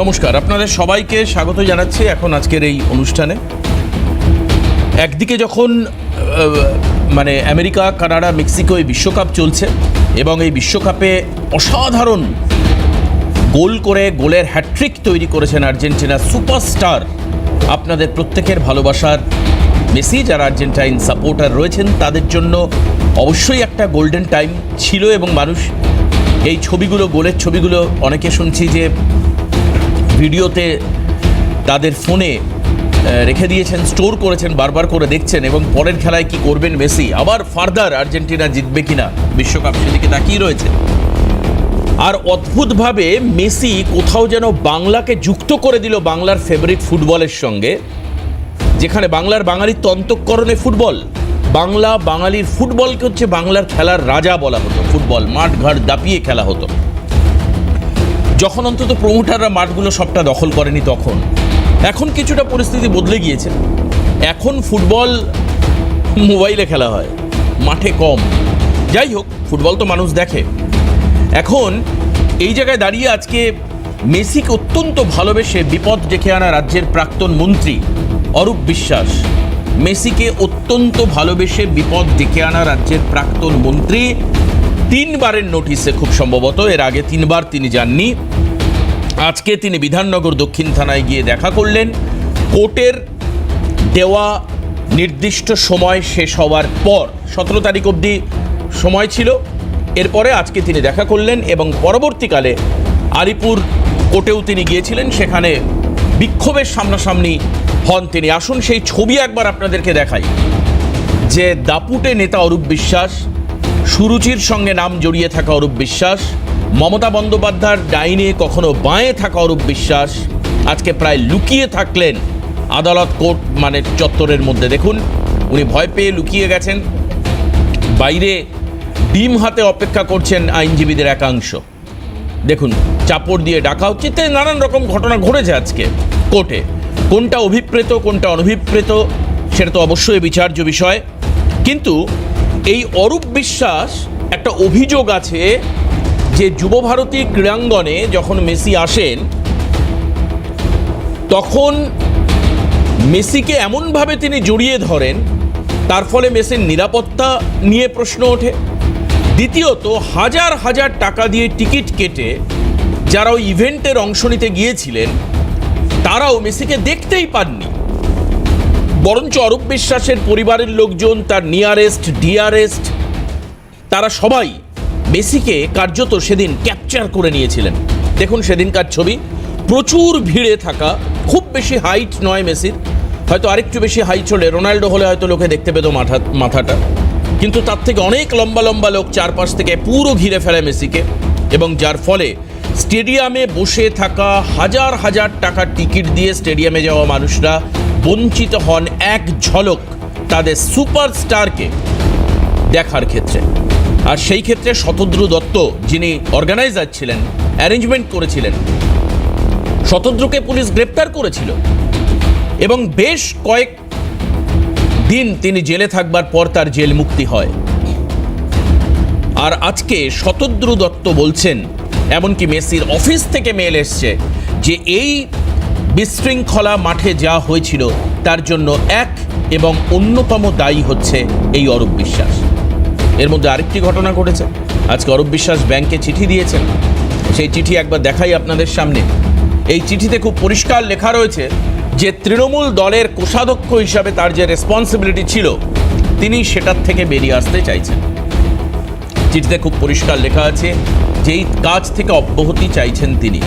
নমস্কার, আপনাদের সবাইকে স্বাগত জানাচ্ছি এখন আজকের এই অনুষ্ঠানে। একদিকে যখন আমেরিকা, কানাডা, মেক্সিকো এই বিশ্বকাপ চলছে এবং এই বিশ্বকাপে অসাধারণ গোল করে গোলের হ্যাট্রিক তৈরি করেছেন আর্জেন্টিনার সুপারস্টার, আপনাদের প্রত্যেকের ভালোবাসার মেসি। যারা আর্জেন্টাইন সাপোর্টার রয়েছেন তাদের জন্য অবশ্যই একটা গোল্ডেন টাইম ছিল এবং মানুষ এই ছবিগুলো, গোলের ছবিগুলো অনেকে শুনছি যে ভিডিওতে তাদের ফোনে রেখে দিয়েছেন, স্টোর করেছেন, বারবার করে দেখছেন এবং পরের খেলায় কি করবেন মেসি, আবার ফার্দার আর্জেন্টিনা জিতবে কিনা বিশ্বকাপ, সেদিকে তাকিয়ে রয়েছে। আর অদ্ভুতভাবে মেসি কোথাও যেন বাংলাকে যুক্ত করে দিল বাংলার ফেভারিট ফুটবলের সঙ্গে, যেখানে বাংলার বাঙালির অন্তঃকরণে ফুটবল, বাংলা বাঙালির ফুটবলকে হচ্ছে বাংলার খেলার রাজা বলা হতো। ফুটবল মাঠ ঘাট দাপিয়ে খেলা হতো যখন অন্তত প্রমোটাররা মাঠগুলো সবটা দখল করেনি তখন। এখন কিছুটা পরিস্থিতি বদলে গিয়েছে, এখন ফুটবল মোবাইলে খেলা হয়, মাঠে কম। যাই হোক, ফুটবল তো মানুষ দেখে। এখন এই জায়গায় দাঁড়িয়ে আজকে মেসিকে অত্যন্ত ভালোবেসে বিপদ ডেকে আনা রাজ্যের প্রাক্তন মন্ত্রী অরূপ বিশ্বাস, মেসিকে অত্যন্ত ভালোবেসে বিপদ ডেকে আনা রাজ্যের প্রাক্তন মন্ত্রী 3 বারের নোটিশে, খুব সম্ভবত এর আগে 3 বার তিনি যাননি। আজকে তিনি বিধাননগর দক্ষিণ থানায় গিয়ে দেখা করলেন। কোর্টের দেওয়া নির্দিষ্ট সময় শেষ হওয়ার পর 17 তারিখ অবধি সময় ছিল, এরপরে আজকে তিনি দেখা করলেন এবং পরবর্তীকালে আলিপুর কোর্টেও তিনি গিয়েছিলেন, সেখানে বিক্ষোভের সামনাসামনি হন তিনি। আসুন সেই ছবি একবার আপনাদেরকে দেখাই, যে দাপুটে নেতা অরূপ বিশ্বাস, সুরুচির সঙ্গে নাম জড়িয়ে থাকা অরূপ বিশ্বাস, মমতা বন্দ্যোপাধ্যায়ের ডাইনে কখনো বাঁয়ে থাকা অরূপ বিশ্বাস আজকে প্রায় লুকিয়ে থাকলেন আদালত কোর্ট চত্বরের মধ্যে। দেখুন, উনি ভয় পেয়ে লুকিয়ে গেছেন, বাইরে ডিম হাতে অপেক্ষা করছেন আইনজীবীদের একাংশ। দেখুন, চাপড় দিয়ে ডাকা হচ্ছে, নানান রকম ঘটনা ঘটেছে আজকে কোর্টে। কোনটা অভিপ্রেত কোনটা অনভিপ্রেত সেটা তো অবশ্যই বিচার্য বিষয়, কিন্তু এই অরূপ বিশ্বাস, একটা অভিযোগ আছে যে যুবভারতী ক্রীড়াঙ্গনে যখন মেসি আসেন তখন মেসিকে এমনভাবে তিনি জড়িয়ে ধরেন, তার ফলে মেসির নিরাপত্তা নিয়ে প্রশ্ন ওঠে। দ্বিতীয়ত, হাজার হাজার টাকা দিয়ে টিকিট কেটে যারা ওই ইভেন্টের অংশ নিতে গিয়েছিলেন তারাও মেসিকে দেখতেই পাননি, বরঞ্চ অরূপ বিশ্বাসের পরিবারের লোকজন, তার নিয়ারেস্ট, ডিয়ারেস্ট, তারা সবাই মেসিকে কার্যত সেদিন ক্যাপচার করে নিয়েছিলেন। দেখুন সেদিনকার ছবি, প্রচুর ভিড়ে থাকা, খুব বেশি হাইট নয় মেসির, হয়তো আরেকটু বেশি হাইট হলে, রোনাল্ডো হলে হয়তো লোকে দেখতে পেত মাথাটা, কিন্তু তার থেকে অনেক লম্বা লম্বা লোক চারপাশ থেকে পুরো ঘিরে ফেলে মেসিকে, এবং যার ফলে স্টেডিয়ামে বসে থাকা হাজার হাজার টাকার টিকিট দিয়ে স্টেডিয়ামে যাওয়া মানুষরা বঞ্চিত হন এক ঝলক তাদের সুপারস্টারকে দেখার ক্ষেত্রে। আর সেই ক্ষেত্রে শতদ্রু দত্ত, যিনি অর্গানাইজার ছিলেন, অ্যারেঞ্জমেন্ট করেছিলেন, শতদ্রুকে পুলিশ গ্রেপ্তার করেছিল এবং বেশ কয়েক দিন তিনি জেলে থাকবার পর তার জেল মুক্তি হয়। আর আজকে শতদ্রু দত্ত বলছেন, এমনকি মেসির অফিস থেকে মেল এসছে, যে এই বিশৃঙ্খলা মাঠে যা হয়েছিল তার জন্য এক এবং অন্যতম দায়ী হচ্ছে এই অরূপ বিশ্বাস। এর মধ্যে আরেকটি ঘটনা ঘটেছে, আজকে অরূপ বিশ্বাস ব্যাংকে চিঠি দিয়েছেন। সেই চিঠি একবার দেখাই আপনাদের সামনে। এই চিঠিতে খুব পরিষ্কার লেখা রয়েছে যে তৃণমূল দলের কোষাধ্যক্ষ হিসাবে তার যে রেসপন্সিবিলিটি ছিল তিনি সেটার থেকে বেরিয়ে আসতে চাইছেন। চিঠিতে খুব পরিষ্কার লেখা আছে যে এই কাজ থেকে অব্যাহতি চাইছেন তিনি।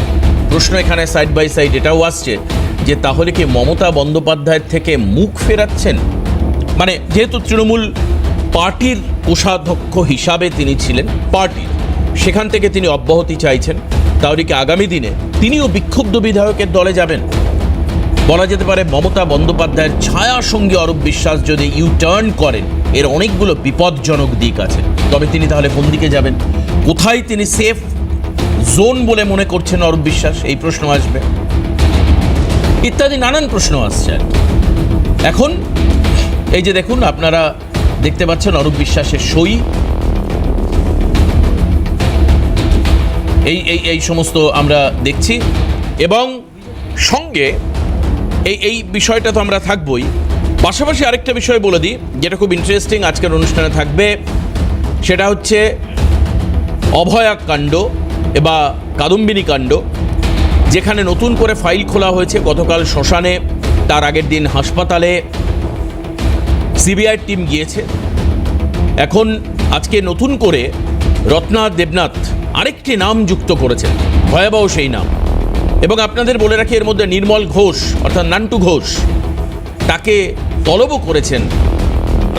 প্রশ্ন এখানে সাইড বাই সাইড এটাও আসছে যে তাহলে কি মমতা বন্দ্যোপাধ্যায়ের থেকে মুখ ফেরাচ্ছেন? যেহেতু তৃণমূল পার্টির কোষাধ্যক্ষ হিসাবে তিনি ছিলেন, পার্টির সেখান থেকে তিনি অব্যাহতি চাইছেন, তাহলে কি আগামী দিনে তিনিও বিক্ষুব্ধ বিধায়কের দলে যাবেন? বলা যেতে পারে মমতা বন্দ্যোপাধ্যায়ের ছায়া সঙ্গী অরূপ বিশ্বাস যদি ইউটার্ন করেন, এর অনেকগুলো বিপজ্জনক দিক আছে। তবে তিনি তাহলে কোন দিকে যাবেন? কোথায় তিনি সেফ জোন বলে মনে করছেন অরূপ বিশ্বাস? এই প্রশ্ন আসবে, ইত্যাদি নানান প্রশ্ন আসছে। এখন এই যে দেখুন, আপনারা দেখতে পাচ্ছেন অরূপ বিশ্বাসের সই, এই সমস্ত আমরা দেখছি। এবং সঙ্গে এই বিষয়টা তো আমরা থাকবই, পাশাপাশি আরেকটা বিষয় বলে দিই যেটা খুব ইন্টারেস্টিং আজকের অনুষ্ঠানে থাকবে, সেটা হচ্ছে অভয়া কাণ্ড বা কাদম্বিনী কাণ্ড, যেখানে নতুন করে ফাইল খোলা হয়েছে। গতকাল শ্মশানে, তার আগের দিন হাসপাতালে সিবিআই টিম গিয়েছে। এখন আজকে নতুন করে রত্না দেবনাথ আরেকটি নাম যুক্ত করেছেন, ভয়াবহ সেই নাম। এবং আপনাদের বলে রাখি, এর মধ্যে নির্মল ঘোষ অর্থাৎ নান্টু ঘোষ, তাকে তলবও করেছেন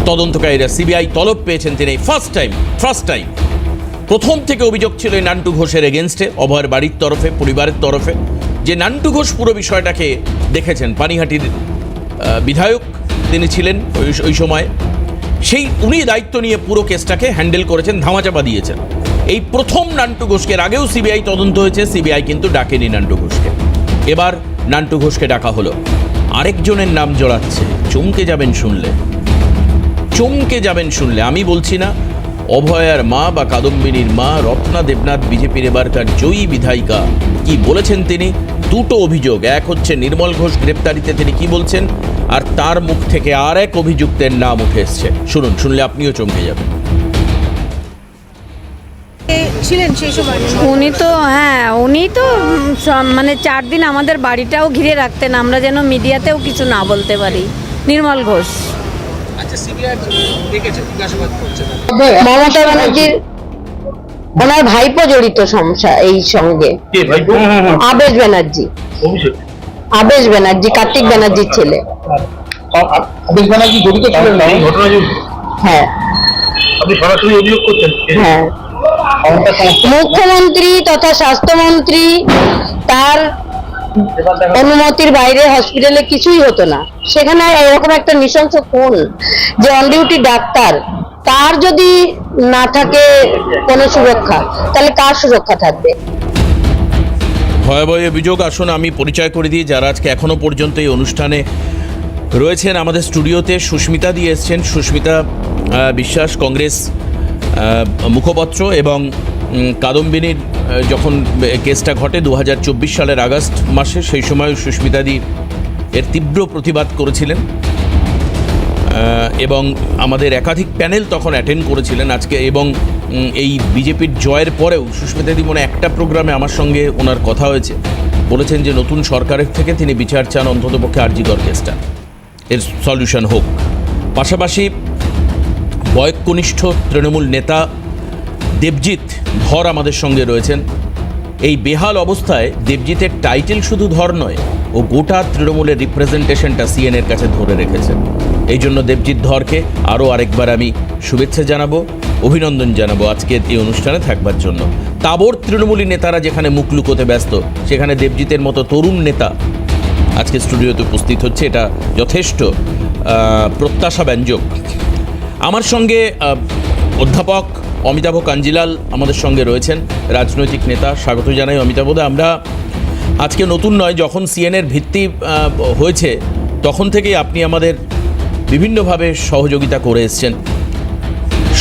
তদন্তকারীরা। সিবিআই তলব পেয়েছেন তিনি ফার্স্ট টাইম। প্রথম থেকে অভিযোগ ছিল এই নান্টু ঘোষের এগেনস্টে, অভয়ের বাড়ির তরফে, পরিবারের তরফে, যে নান্টু ঘোষ পুরো বিষয়টাকে দেখেছেন। পানিহাটির বিধায়ক তিনি ছিলেন ওই সময়, উনি দায়িত্ব নিয়ে পুরো কেসটাকে হ্যান্ডেল করেছেন, ধামাচাপা দিয়েছেন। এই প্রথম নান্টু ঘোষকে, আগেও সিবিআই তদন্ত হয়েছে, সিবিআই কিন্তু ডাকেনি নান্টু ঘোষকে। এবার নান্টু ঘোষকে ডাকা হলো। আরেকজনের নাম জড়াচ্ছে, চমকে যাবেন শুনলে। আমি বলছি না, অভয়ার মা বা কাদম্বিনীর মা রত্না দেবনাথ, বিজেপির এবারকার জয়ী বিধায়িকা, কি বলেছেন তিনি? দুটো অভিযোগ, এক হচ্ছে নির্মল ঘোষ গ্রেপ্তারিতে তিনি কি বলছেন, আর তার মুখ থেকে আর এক অভিযুক্তের নাম উঠে এসছে। শুনলে আপনিও চমকে যাবেন। ছিলেন সেই সময় উনি তো মানে 4 দিন আমাদের বাড়িটাও ঘিরে রাখতেন, আমরা যেন মিডিয়াতেও কিছু না বলতে পারি। নির্মল ঘোষ। মমতা ব্যানার্জির ওনার ভাইপো জড়িত সমস্যা এই সঙ্গে। আবেশ ব্যানার্জি কার্তিক ব্যানার্জির ছেলে। আবেশ ব্যানার্জি জড়িত ছিলেন না এই ঘটনা? হ্যাঁ, আপনি সরাসরি অভিযোগ করছেন? হ্যাঁ, মুখ্যমন্ত্রী তথা স্বাস্থ্যমন্ত্রী তার অনুমতির বাইরে হসপিটালে কিছুই হতো না। সেখানে এরকম একটা নৃশংস খুন, যে অন ডিউটি ডাক্তার, তার যদি না থাকে কোনো সুরক্ষা, তাহলে কার সুরক্ষা থাকবে? ভয়াবহ অভিযোগ। আসুন আমি পরিচয় করে দিই যারা আজকে এখনো পর্যন্ত এই অনুষ্ঠানে রয়েছেন। আমাদের স্টুডিওতে সুস্মিতা দিয়ে এসছেন। সুস্মিতা বিশ্বাস, কংগ্রেস মুখপাত্র, এবং কাদম্বিনীর যখন কেসটা ঘটে 2024 সালের আগস্ট মাসে, সেই সময় সুস্মিতাদি এর তীব্র প্রতিবাদ করেছিলেন এবং আমাদের একাধিক প্যানেল তখন অ্যাটেন্ড করেছিলেন আজকে। এবং এই বিজেপির জয়ের পরেও সুস্মিতাদি মনে একটা প্রোগ্রামে আমার সঙ্গে ওনার কথা হয়েছে, বলেছেন যে নতুন সরকারের থেকে তিনি বিচার চান অন্ততপক্ষে আরজিকর কেসটা এর সলিউশন হোক। পাশাপাশি বয়কনিষ্ঠ তৃণমূল নেতা দেবজিৎ ধর আমাদের সঙ্গে রয়েছেন। এই বেহাল অবস্থায় দেবজিতের টাইটেল শুধু ধর নয়, ও গোটা তৃণমূলের রিপ্রেজেন্টেশনটা সিএনের কাছে ধরে রেখেছেন। এই জন্য দেবজিৎ ধরকে আরও আরেকবার আমি শুভেচ্ছা জানাবো, অভিনন্দন জানাবো আজকের এই অনুষ্ঠানে থাকবার জন্য। তাবড় তৃণমূলী নেতারা যেখানে মুখ লুকোতে ব্যস্ত, সেখানে দেবজিতের মতো তরুণ নেতা আজকে স্টুডিওতে উপস্থিত হচ্ছে, এটা যথেষ্ট প্রত্যাশাব্যঞ্জক। আমার সঙ্গে অধ্যাপক অমিতাভ কাঞ্জিলাল আমাদের সঙ্গে রয়েছেন, রাজনৈতিক নেতা। স্বাগত জানাই অমিতাভদা। আমরা আজকে নতুন নয়, যখন সিএনের ভিত্তি হয়েছে তখন থেকেই আপনি আমাদের বিভিন্নভাবে সহযোগিতা করে এসছেন।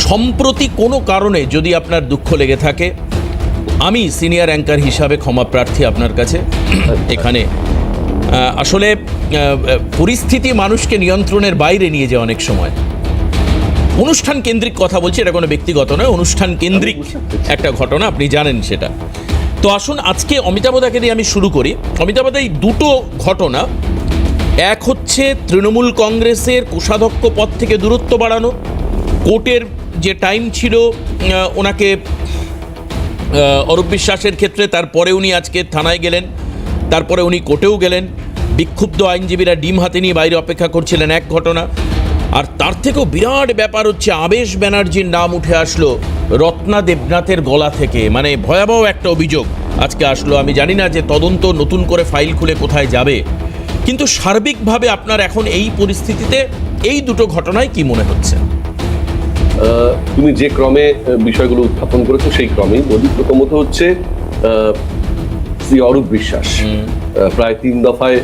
সম্প্রতি কোনো কারণে যদি আপনার দুঃখ লেগে থাকে, আমি সিনিয়র অ্যাঙ্কার হিসাবে ক্ষমা প্রার্থী আপনার কাছে। এখানে আসলে পরিস্থিতি মানুষকে নিয়ন্ত্রণের বাইরে নিয়ে যায় অনেক সময়। অনুষ্ঠান কেন্দ্রিক কথা বলছি, এটা কোনো ব্যক্তিগত নয়, অনুষ্ঠান কেন্দ্রিক একটা ঘটনা, আপনি জানেন সেটা। তো আসুন আজকে অমিতাভদাকে দিয়ে আমি শুরু করি। অমিতাভদা, এই দুটো ঘটনা, এক হচ্ছে তৃণমূল কংগ্রেসের কোষাধ্যক্ষ পদ থেকে দূরত্ব বাড়ানো, কোর্টের যে টাইম ছিল ওনাকে অরূপ বিশ্বাসের ক্ষেত্রে, তারপরে উনি আজকে থানায় গেলেন, তারপরে উনি কোর্টেও গেলেন, বিক্ষুব্ধ আইনজীবীরা ডিম হাতে নিয়ে বাইরে অপেক্ষা করছিলেন, এক ঘটনা। আর তার থেকেও বিরাট ব্যাপার হচ্ছে আবেশ ব্যানার্জির নাম উঠে আসলো রত্না দেবনাথের গলা থেকে, মানে ভয়াবহ একটা অভিযোগ আজকে আসলো। আমি জানি না যে তদন্ত নতুন করে ফাইল খুলে কোথায় যাবে, কিন্তু সার্বিকভাবে আপনার এখন এই পরিস্থিতিতে এই দুটো ঘটনায় কি মনে হচ্ছে? তুমি যে ক্রমে বিষয়গুলো উত্থাপন করেছো সেই ক্রমেই বলি। প্রথমত হচ্ছে শ্রী অরূপ বিশ্বাস প্রায় 3 দফায়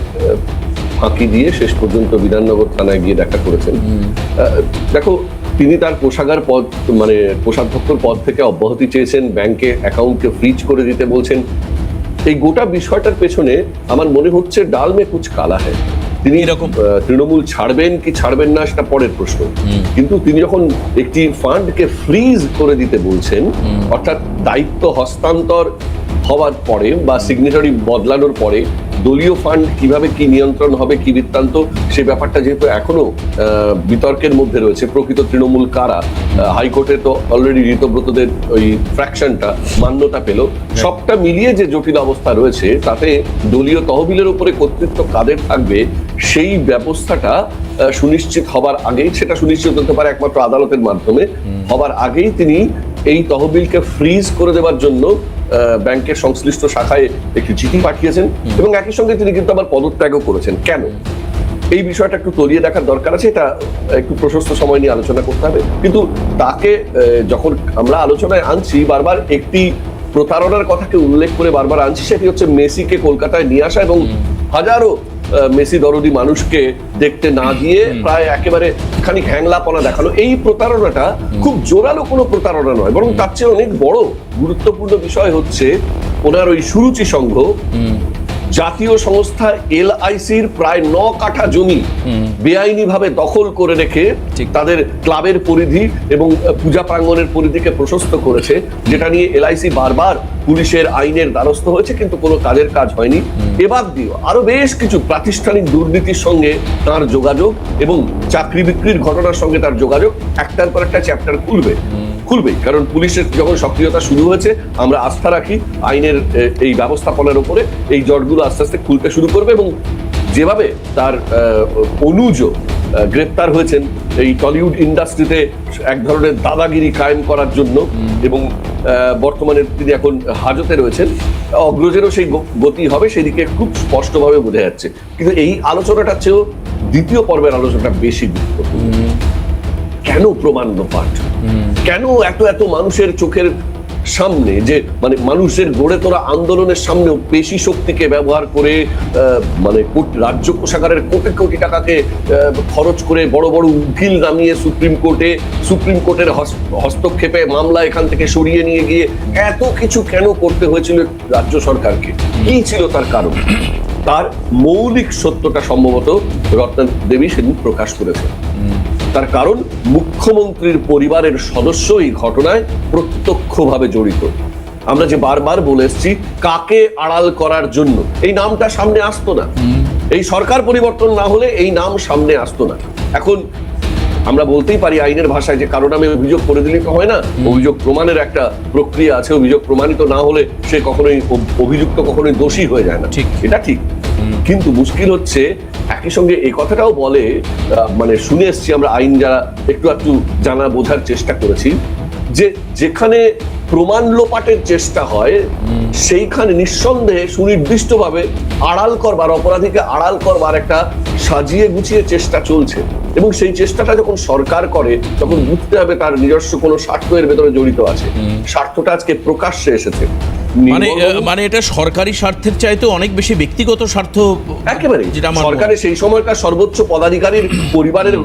ফাঁকি দিয়ে শেষ পর্যন্ত বিধাননগর থানায় গিয়ে দেখা করেছেন। দেখো, তিনি তার কোষাগার পদ, মানে কোষাধ্যক্ষর পদ থেকে অব্যাহতি চেয়েছেন, ব্যাংকে অ্যাকাউন্টকে ফ্রিজ করে দিতে বলছেন। এই গোটা বিষয়টার পেছনে আমার মনে হচ্ছে ডাল মে কুচ কালা হ্যায়। তিনি এরকম তৃণমূল ছাড়বেন কি ছাড়বেন না সেটা পরের প্রশ্ন, কিন্তু তিনি যখন একটি ফান্ডকে ফ্রিজ করে দিতে বলছেন, অর্থাৎ দায়িত্ব হস্তান্তর হওয়ার পরে বা সিগনেচারি বদলানোর পরে দলীয় ফান্ড কিভাবে কি নিয়ন্ত্রণ হবে কি বৃত্তান্ত, সে ব্যাপারটা যেহেতু এখনো বিতর্কের মধ্যে রয়েছে, প্রকৃত তৃণমূল কারা, হাইকোর্টে তো অলরেডি ঋতব্রতদের ওই ফ্র্যাকশনটা মান্যতা পেল, সবটা মিলিয়ে যে জটিল অবস্থা রয়েছে তাতে দলীয় তহবিলের উপরে কর্তৃত্ব কাদের থাকবে সেই ব্যবস্থাটা সুনিশ্চিত হবার আগেই, সেটা সুনিশ্চিত হতে পারে একমাত্র আদালতের মাধ্যমে, হবার আগেই তিনি এই তহবিলকে ফ্রিজ করে দেওয়ার জন্য ব্যাংকের সংশ্লিষ্ট শাখায় একটি চিঠি পাঠিয়েছেন এবং একই সঙ্গে তিনি কিন্তু আবার পদত্যাগও করেছেন। কেন এই বিষয়টা একটু তলিয়ে দেখার দরকার আছে, এটা একটু প্রশস্ত সময় নিয়ে আলোচনা করতে হবে। কিন্তু তাকে যখন আমরা আলোচনায় আনছি, বারবার একটি প্রতারণার কথাকে উল্লেখ করে বারবার আনছি, সেটি হচ্ছে মেসিকে কলকাতায় নিয়ে আসা এবং হাজারো মেসি দরদি মানুষকে দেখতে না দিয়ে প্রায় একেবারে খানিক হ্যাংলাপনা দেখানো। এই প্রতারণাটা খুব জোরালো কোনো প্রতারণা নয়, বরং তার চেয়ে অনেক বড় গুরুত্বপূর্ণ বিষয় হচ্ছে ওনার ওই সুরুচি সংঘ জাতীয় সংস্থা LICর প্রায় 9 কাঠা জমি বেআইনি ভাবে দখল করে রেখে তাদের ক্লাবের পরিধি এবং পূজা প্রাঙ্গণের পরিধিকে প্রশস্ত করেছে, যেটা নিয়ে LIC বারবার পুলিশের আইনের দ্বারস্থ হয়েছে, কিন্তু কোনো কাজের কাজ হয়নি। এবার দিয়েও আরো বেশ কিছু প্রাতিষ্ঠানিক দুর্নীতির সঙ্গে তার যোগাযোগ এবং চাকরি বিক্রির ঘটনার সঙ্গে তার যোগাযোগ একটার পর একটা চ্যাপ্টার খুলবেই, কারণ পুলিশের যখন সক্রিয়তা শুরু হয়েছে আমরা আস্থা রাখি আইনের এই ব্যবস্থাপনার উপরে, এই জটগুলো আস্তে আস্তে খুলতে শুরু করবে। এবং যেভাবে তার অনুজ গ্রেপ্তার হয়েছেন এই টলিউড ইন্ডাস্ট্রিতে এক ধরনের দাদাগিরি কায়েম করার জন্য, এবং বর্তমানে তিনি এখন হাজতে রয়েছেন, অগ্রজেরও সেই গতি হবে সেদিকে খুব স্পষ্টভাবে বোঝা যাচ্ছে। কিন্তু এই আলোচনাটার চেয়েও দ্বিতীয় পর্বের আলোচনাটা বেশি গুরুত্বপূর্ণ। কেন প্রমাণ লোপাট, কেন এত মানুষের চোখের সামনে, যে মানে মানুষের গড়ে তোলা আন্দোলনের সামনেও পেশি শক্তিকে ব্যবহার করে মানে রাজ্য কোষাগারের কোটি কোটি টাকাকে খরচ করে বড় বড় উকিল নামিয়ে সুপ্রিম কোর্টের হস্তক্ষেপে মামলা এখান থেকে সরিয়ে নিয়ে গিয়ে এত কিছু কেন করতে হয়েছিল রাজ্য সরকারকে? কি ছিল তার কারণ? তার মৌলিক সত্যটা সম্ভবত রত্না দেবী সেদিন প্রকাশ করেছেন। তার কারণ মুখ্যমন্ত্রীর পরিবারের সদস্য এই ঘটনায় প্রত্যক্ষভাবে জড়িত। আমরা যে বারবার বলে এসেছি কাকে আড়াল করার জন্য এই নামটা সামনে আসতো না, এই সরকার পরিবর্তন না হলে এই নাম সামনে আসতো না। এখন আমরা বলতেই পারি আইনের ভাষায় যে কারো নামে অভিযোগ করে দিলে তো হয় না, অভিযোগ প্রমাণের একটা প্রক্রিয়া আছে, অভিযোগ প্রমাণিত না হলে সে কখনোই অভিযুক্ত কখনোই দোষী হয়ে যায় না, ঠিক এটা ঠিক। কিন্তু মুশকিল হচ্ছে একই সঙ্গে এই কথাটাও বলে, মানে শুনে এসছি আমরা আইন যারা একটু জানা বোঝার চেষ্টা করেছি, যে যেখানে প্রমাণ লোপাটের চেষ্টা হয় সেইখানে নিঃসন্দেহে সুনির্দিষ্টভাবে আড়াল করবার, অপরাধীকে আড়াল করবার একটা সাজিয়ে গুছিয়ে চেষ্টা চলছে। এবং সেই চেষ্টাটা যখন সরকার করে তখন বুঝতে হবে তার নিজস্ব কোনো স্বার্থ এর ভেতরে জড়িত আছে। স্বার্থটা আজকে প্রকাশ্যে এসেছে, মানে এটা সরকারি স্বার্থের চাইতে অনেক বেশি ব্যক্তিগত স্বার্থ। একেবারে সরকারের সেই সময়কার সর্বোচ্চ পদাধিকারীর পরিবারের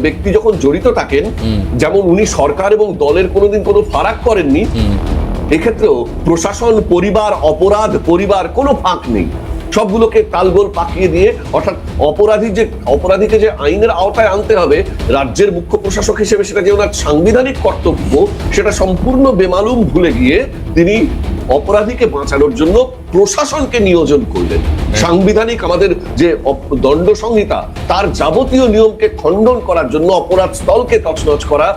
ব্যক্তি যখন জড়িত থাকেন, যেমন উনি সরকার এবং দলের কোনোদিন কোনো ফারাক করেননি, এক্ষেত্রেও প্রশাসন, পরিবার, অপরাধ, পরিবার কোনো ফাঁক নেই, সবগুলোকে তালগোল পাকিয়ে দিয়ে, অর্থাৎ অপরাধীকে যে আইনের আওতায় আনতে হবে, রাজ্যের মুখ্য প্রশাসক হিসেবে সেটা যে ওনার সাংবিধানিক কর্তব্য সেটা সম্পূর্ণ বেমালুম ভুলে গিয়ে তিনি অপরাধীকে বাঁচানোর জন্য প্রশাসনকে নিয়োজন করলেন। সাংবিধানিক আমাদের যে দণ্ড সংহিতা তার যাবতীয় নিয়মকে খণ্ডন করার জন্য, অপরাধ স্থলকে তছনছ করা,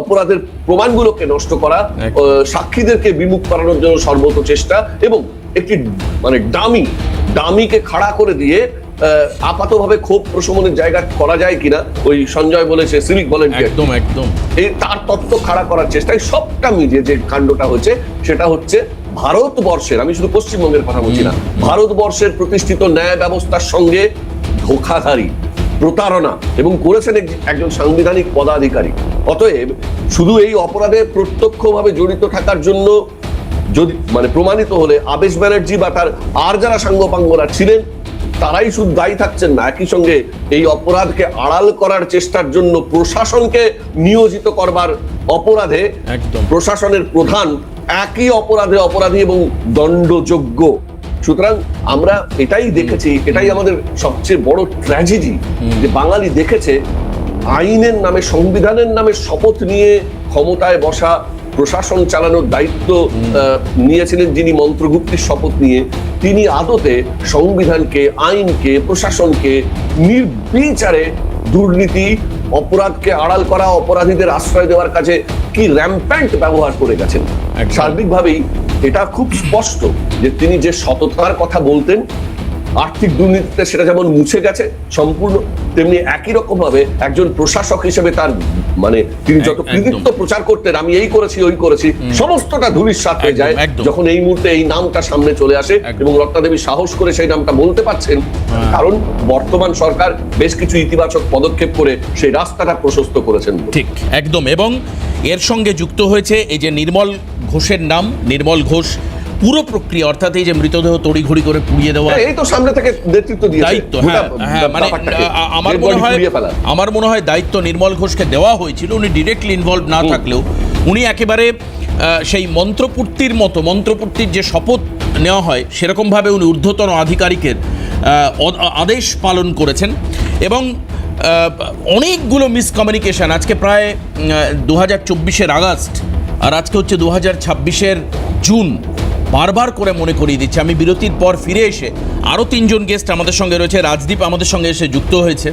অপরাধের প্রমাণগুলোকে নষ্ট করা, সাক্ষীদেরকে বিমুখ করানোর জন্য সর্বত চেষ্টা, এবং একটি মানে ডামিকে খাড়া করে দিয়ে আপাতভাবে ক্ষোভ প্রশমনের জায়গা করা যায় কিনা, ওই সঞ্জয় বলেছে সিভিক ভলেন্টিয়ার, একদম এই তার তত্ত্ব খাড়া করার চেষ্টায় সবটা মিলিয়ে যে কাণ্ডটা হচ্ছে সেটা হচ্ছে ভারতবর্ষের, আমি শুধু পশ্চিমবঙ্গের কথা বলছি না, ভারতবর্ষের প্রতিষ্ঠিত ন্যায় ব্যবস্থার সঙ্গে ধোঁকাধারী, প্রতারণা এবং করেছেন একজন সাংবিধানিক পদাধিকারী। অতএব শুধু এই অপরাধে প্রত্যক্ষভাবে জড়িত থাকার জন্য যদি মানে প্রমাণিত হলে আবেশ ব্যানার্জি বা তার আর যারা সাঙ্গপাঙ্গরা ছিলেন তারাই শুধু দায়ী থাকছেন না, একই সঙ্গে এই অপরাধকে আড়াল করার চেষ্টার জন্য প্রশাসনকে নিয়োজিত করবার অপরাধে প্রশাসনের প্রধান একই অপরাধে অপরাধী এবং দণ্ডযোগ্য। সুতরাং আমরা এটাই দেখেছি, এটাই আমাদের সবচেয়ে বড় ট্র্যাজেডি, যে বাঙালি দেখেছে আইনের নামে, সংবিধানের নামে শপথ নিয়ে ক্ষমতায় বসা, প্রশাসন চালানোর দায়িত্ব নিয়েছিলেন যিনি মন্ত্রগুপ্তির শপথ নিয়ে, তিনি আদতে সংবিধানকে, আইনকে, প্রশাসনকে নির্বিচারে দুর্নীতি, অপরাধকে আড়াল করা, অপরাধীদের আশ্রয় দেওয়ার কাজে কি র্যাম্প্যান্ট ব্যবহার করে গেছেন। সার্বিকভাবেই এটা খুব স্পষ্ট যে তিনি যে সততার কথা বলতেন, আর্থিক দুর্নীতিতে সেটা যেমন মুছে গেছে সম্পূর্ণ, তেমনি একই রকম ভাবে একজন প্রশাসক হিসেবে তার মানে তিনি যত কৃতিত্ব প্রচার করতেন, আমি এই করেছি ওই করেছি, সমস্তটা ধূলিসাৎ হয়ে যায় যখন এই মুহূর্তে এই নামটা সামনে চলে আসে। এবং রত্নাদেবী সাহস করে সেই নামটা বলতে পারছেন কারণ বর্তমান সরকার বেশ কিছু ইতিবাচক পদক্ষেপ করে সেই রাস্তাটা প্রশস্ত করেছেন। ঠিক, একদম। এবং এর সঙ্গে যুক্ত হয়েছে এই যে নির্মল ঘোষের নাম, নির্মল ঘোষ পুরো প্রক্রিয়া, অর্থাৎ এই যে মৃতদেহ তড়িঘড়ি করে পুড়িয়ে দেওয়া, এই তো সামনে থেকে নেতৃত্ব দিয়েছে দায়িত্ব। হ্যাঁ, মানে আমার মনে হয় দায়িত্ব নির্মল ঘোষকে দেওয়া হয়েছিল। উনি ডিরেক্টলি ইনভলভ না থাকলেও উনি একেবারে সেই মন্ত্রপূর্তির যে শপথ নেওয়া হয় সেরকমভাবে উনি ঊর্ধ্বতন আধিকারিকের আদেশ পালন করেছেন। এবং অনেকগুলো মিসকমিউনিকেশন, আজকে প্রায় 2024-এর আগস্ট আর আজকে হচ্ছে 2026-এর জুন, বারবার করে মনে করিয়ে দিচ্ছে। আমি বিরতির পর ফিরে এসে আরও 3জন গেস্ট আমাদের সঙ্গে রয়েছে। রাজদীপ আমাদের সঙ্গে এসে যুক্ত হয়েছে।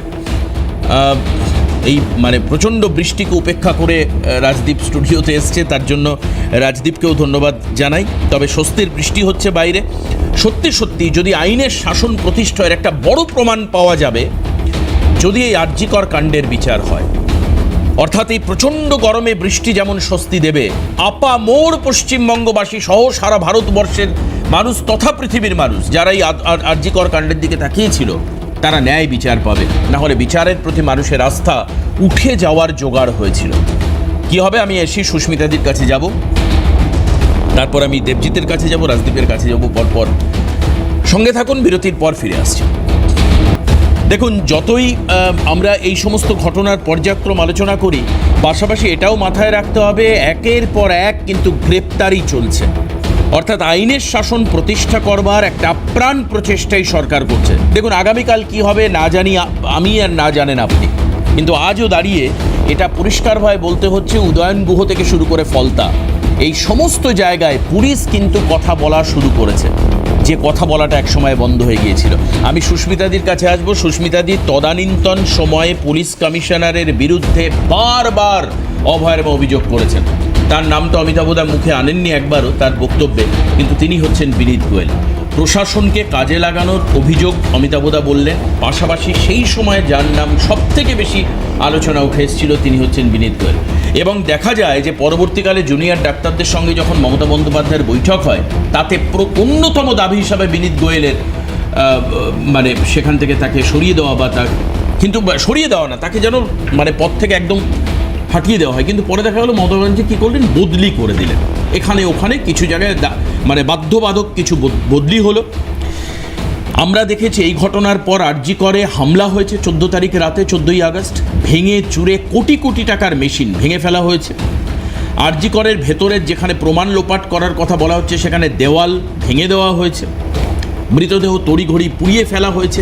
এই মানে প্রচণ্ড বৃষ্টিকে উপেক্ষা করে রাজদীপ স্টুডিওতে এসছে, তার জন্য রাজদীপকেও ধন্যবাদ জানাই। তবে স্বস্তির বৃষ্টি হচ্ছে বাইরে। সত্যি যদি আইনের শাসন প্রতিষ্ঠার একটা বড় প্রমাণ পাওয়া যাবে যদি এই আরজিকর কাণ্ডের বিচার হয়। অর্থাৎ এই প্রচণ্ড গরমে বৃষ্টি যেমন স্বস্তি দেবে, আপামোর পশ্চিমবঙ্গবাসী সহ সারা ভারতবর্ষের মানুষ তথা পৃথিবীর মানুষ যারা এই আরজিকর কাণ্ডের দিকে তাকিয়েছিল তারা ন্যায় বিচার পাবে। না হলে বিচারের প্রতি মানুষের আস্থা উঠে যাওয়ার জোগাড় হয়েছিল। কি হবে, আমি এসে সুস্মিতাদির কাছে যাব, তারপর আমি দেবজিতের কাছে যাব, রাজদীপের কাছে যাব পরপর। সঙ্গে থাকুন, বিরতির পর ফিরে আসছি। দেখুন, যতই আমরা এই সমস্ত ঘটনার পর্যায়ক্রম আলোচনা করি, পাশাপাশি এটাও মাথায় রাখতে হবে একের পর এক কিন্তু গ্রেপ্তারি চলছে। অর্থাৎ আইনের শাসন প্রতিষ্ঠা করবার একটা আপ্রাণ প্রচেষ্টাই সরকার করছে। দেখুন, আগামীকাল কি হবে না জানি আমি, আর না জানেন আপনি, কিন্তু আজও দাঁড়িয়ে এটা পরিষ্কারভাবে বলতে হচ্ছে উদয়ন গুহ থেকে শুরু করে ফলতা, এই সমস্ত জায়গায় পুলিশ কিন্তু কথা বলা শুরু করেছে, যে কথা বলাটা একসময় বন্ধ হয়ে গিয়েছিল। আমি সুস্মিতাদির কাছে আসবো। সুস্মিতাদি তদানীন্তন সময়ে পুলিশ কমিশনারের বিরুদ্ধে বারবার অভয়ার অভিযোগ করেছেন। তার নাম তো অমিতাভদা মুখে আনেননি একবারও তার বক্তব্যে, কিন্তু তিনি হচ্ছেন বিনীত গোয়েল। প্রশাসনকে কাজে লাগানোর অভিযোগ অমিতাভদা বললেন, পাশাপাশি সেই সময় যার নাম সবথেকে বেশি আলোচনা উঠে এসেছিল তিনি হচ্ছেন বিনীত গোয়েল। এবং দেখা যায় যে পরবর্তীকালে জুনিয়র ডাক্তারদের সঙ্গে যখন মমতা বন্দ্যোপাধ্যায়ের বৈঠক হয়, তাতে অন্যতম দাবি হিসাবে বিনীত গোয়েলের মানে সেখান থেকে তাকে সরিয়ে দেওয়া, বা কিন্তু সরিয়ে দেওয়া না, তাকে যেন মানে পদ থেকে একদম হাঁটিয়ে দেওয়া হয়। কিন্তু পরে দেখা গেলো মমতা ব্যানার্জি কী করলেন, বদলি করে দিলেন। এখানে ওখানে কিছু জায়গায় মানে বাধ্যবাধক কিছু বদলি হলো। আমরা দেখেছি এই ঘটনার পর আরজি করে হামলা হয়েছে 14 তারিখ রাতে, 14ই আগস্ট, ভেঙে চুরে কোটি কোটি টাকার মেশিন ভেঙে ফেলা হয়েছে। আরজি করের ভেতরের যেখানে প্রমাণ লোপাট করার কথা বলা হচ্ছে সেখানে দেওয়াল ভেঙে দেওয়া হয়েছে, মৃতদেহ তড়িঘড়ি পুড়িয়ে ফেলা হয়েছে।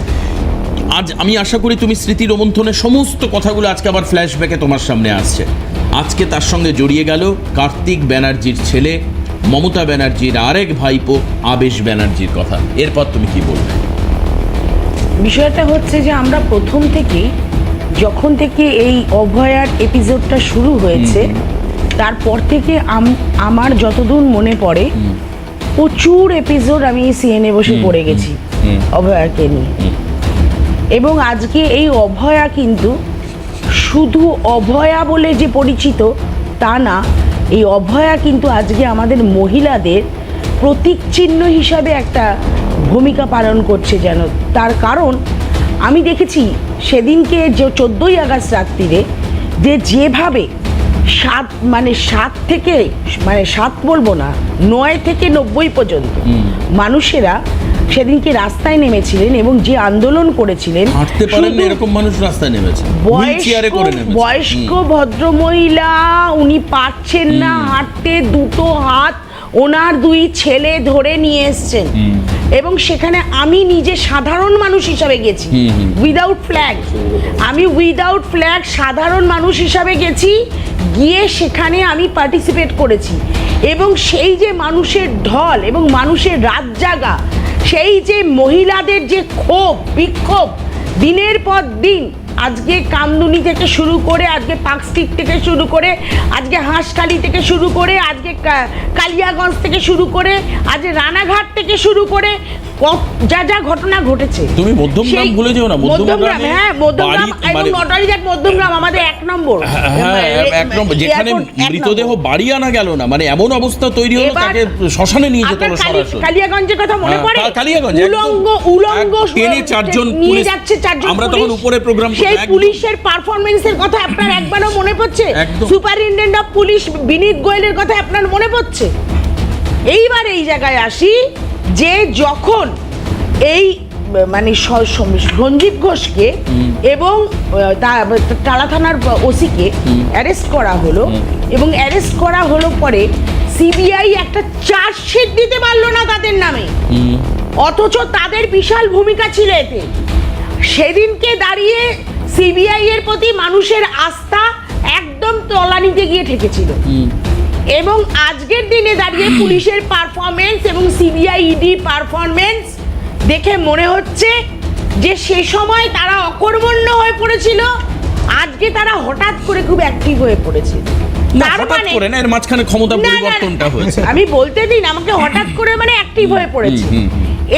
আজ আমি আশা করি তুমি স্মৃতি রোমন্থনের সমস্ত কথাগুলো আজকে আবার ফ্ল্যাশব্যাকে তোমার সামনে আসছে। আজকে তার সঙ্গে জড়িয়ে গেল কার্তিক ব্যানার্জির ছেলে, মমতা ব্যানার্জির আরেক ভাইপো আবেশ ব্যানার্জির কথা। এরপর তুমি কি বলবে? বিষয়টা হচ্ছে যে আমরা প্রথম থেকেই, যখন থেকে এই অভয়ার এপিসোডটা শুরু হয়েছে, তারপর থেকে আমার যতদূর মনে পড়ে প্রচুর এপিসোড আমি সিএনএ বসে পড়ে গেছি অভয়াকে নিয়ে। এবং আজকে এই অভয়া কিন্তু শুধু অভয়া বলে যে পরিচিত তা না, এই অভয়া কিন্তু আজকে আমাদের মহিলাদের প্রতীক চিহ্ন হিসাবে একটা ভূমিকা পালন করছে যেন। তার কারণ আমি দেখেছি সেদিনকে যে 14ই আগস্ট রাত্রিরে যেভাবে 7 থেকে 7 বলবো না, 9 থেকে 90 পর্যন্ত মানুষেরা সেদিনকে রাস্তায় নেমেছিলেন এবং যে আন্দোলন করেছিলেন, হাঁটতে পারেন না এরকম মানুষ রাস্তায় নেমেছে, বয়স্ক ভদ্রমহিলা, উনি পারছেন না হাঁটতে, দুটো হাত ওনার 2 ছেলে ধরে নিয়ে এসছেন, এবং সেখানে আমি নিজে সাধারণ মানুষ হিসাবে গেছি, উইদাউট ফ্ল্যাগ। আমি উইদাউট ফ্ল্যাগ সাধারণ মানুষ হিসাবে গেছি, গিয়ে সেখানে আমি পার্টিসিপেট করেছি। এবং সেই যে মানুষের ঢল এবং মানুষের রাত জাগা, সেই যে মহিলাদের যে ক্ষোভ বিক্ষোভ, দিনের পর দিন, আজকে কামদুনি থেকে শুরু করে, আজকে পার্ক স্ট্রিট থেকে শুরু করে, আজকে হাঁসখালি থেকে শুরু করে, আজকে কালিয়াগঞ্জ থেকে শুরু করে, আজ রানাঘাট থেকে শুরু করে যা যা ঘটনা ঘটেছে। তুমি মধ্যমগ্রাম সেই ভুলে যেও না, মধ্যমগ্রাম, হ্যাঁ মধ্যমগ্রাম, একদম নটারিঘাট মধ্যমগ্রাম আমাদের 1 নম্বর। হ্যাঁ, এক নম্বর, যেখানে মৃতদেহ বাড়ি আনা গেল না, মানে এমন অবস্থা তৈরি হলো, এবার তাকে শ্মশানে নিয়ে যেতে হলো আপনার সরাসরি। কালিয়াগঞ্জের কথা মনে হ্যাঁ, পড়ে? কালিয়াগঞ্জ, উলঙ্গ টেনে 4 জন নিয়ে পুলিশ, যাচ্ছে 4 জন আমরা পুলিশ। তখন উপরে প্রোগ্রাম সেই পুলিশের পারফরমেন্সের কথা আপনার একবারও মনে পড়ছে? একদম। সুপারিনটেন্ডেন্ট অফ পুলিশ বিনীত গোয়েলের কথা আপনার মনে পড়ছে? এইবার এই জায়গায় আসি যে যখন এই মানে সঞ্জীব ঘোষকে এবং টালা থানার ওসিকে অ্যারেস্ট করা হলো, এবং অ্যারেস্ট করা হলো পরে সিবিআই একটা চার্জশিট দিতে পারলো না তাদের নামে, অথচ তাদের বিশাল ভূমিকা ছিল এতে। সেদিনকে দাঁড়িয়ে সিবিআই এর প্রতি মানুষের আস্থা একদম তলানিতে গিয়ে ঠেকেছিল, এবং আজকের দিনে দাঁড়িয়ে পুলিশের পারফরমেন্স এবং সিবিআই ইডি পারফরমেন্স দেখে মনে হচ্ছে যে সে সময় তারা অকর্মণ্য হয়ে পড়েছিল, আজকে তারা হঠাৎ করে খুব অ্যাক্টিভ হয়ে পড়েছে। না, হঠাৎ করে না, এর মাঝখানে ক্ষমতা পরিবর্তনটা হয়েছে। আমি বলতে দিন আমাকে, হঠাৎ করে মানে অ্যাক্টিভ হয়ে পড়েছে।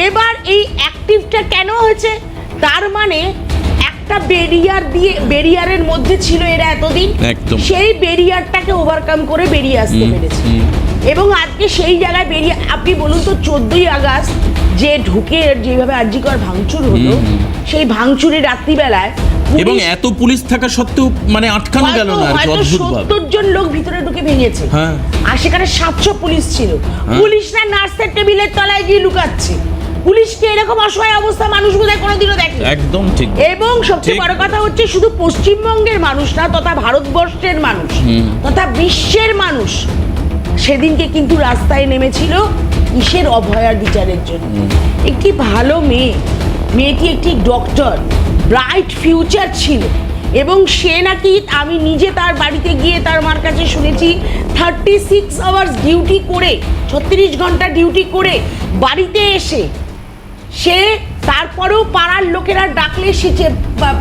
এবার এই অ্যাক্টিভটা কেন হয়েছে? তার মানে একটা ব্যারিয়ারের মধ্যে ছিল এরা এতদিন, সেই ব্যারিয়ারটাকে ওভারকাম করে বেরিয়ে আসতে পেরেছে। এবং আজকে সেই জায়গায় বেরিয়ে, আপনি বলুন তো 14ই আগস্ট যে ঢুকে যেভাবে আরজিকর ভাঙচুর হলো, সেই ভাঙচুরের রাত্রিবেলায় এবং এত পুলিশ থাকা সত্ত্বেও মানে আটকানো গেল না, অদ্ভুতভাবে 70 জন লোক ভিতরে ঢুকে ভেঙেছে। আর সেখানে 700 পুলিশ ছিল। পুলিশরা নার্সের টেবিলের তলায় গিয়ে লুকাচ্ছে। পুলিশকে এরকম অসহায় অবস্থা মানুষ বোধহয় কোনোদিনও দেখে। একদম ঠিক। এবং সবচেয়ে বড় কথা হচ্ছে, শুধু পশ্চিমবঙ্গের মানুষ না, তথা ভারতবর্ষের মানুষ, তথা বিশ্বের মানুষ সেদিনকে কিন্তু রাস্তায় নেমেছিল কিসের? অভয়ার বিচারের জন্য। একটি ভালো মেয়েটি একটি ডক্টর, ব্রাইট ফিউচার ছিল, এবং সে নাকি, আমি নিজে তার বাড়িতে গিয়ে তার মার কাছে শুনেছি, 36 আওয়ার্স ডিউটি করে, 36 ঘন্টা ডিউটি করে বাড়িতে এসে সে তারপরেও পাড়ার লোকেরা ডাকলে সে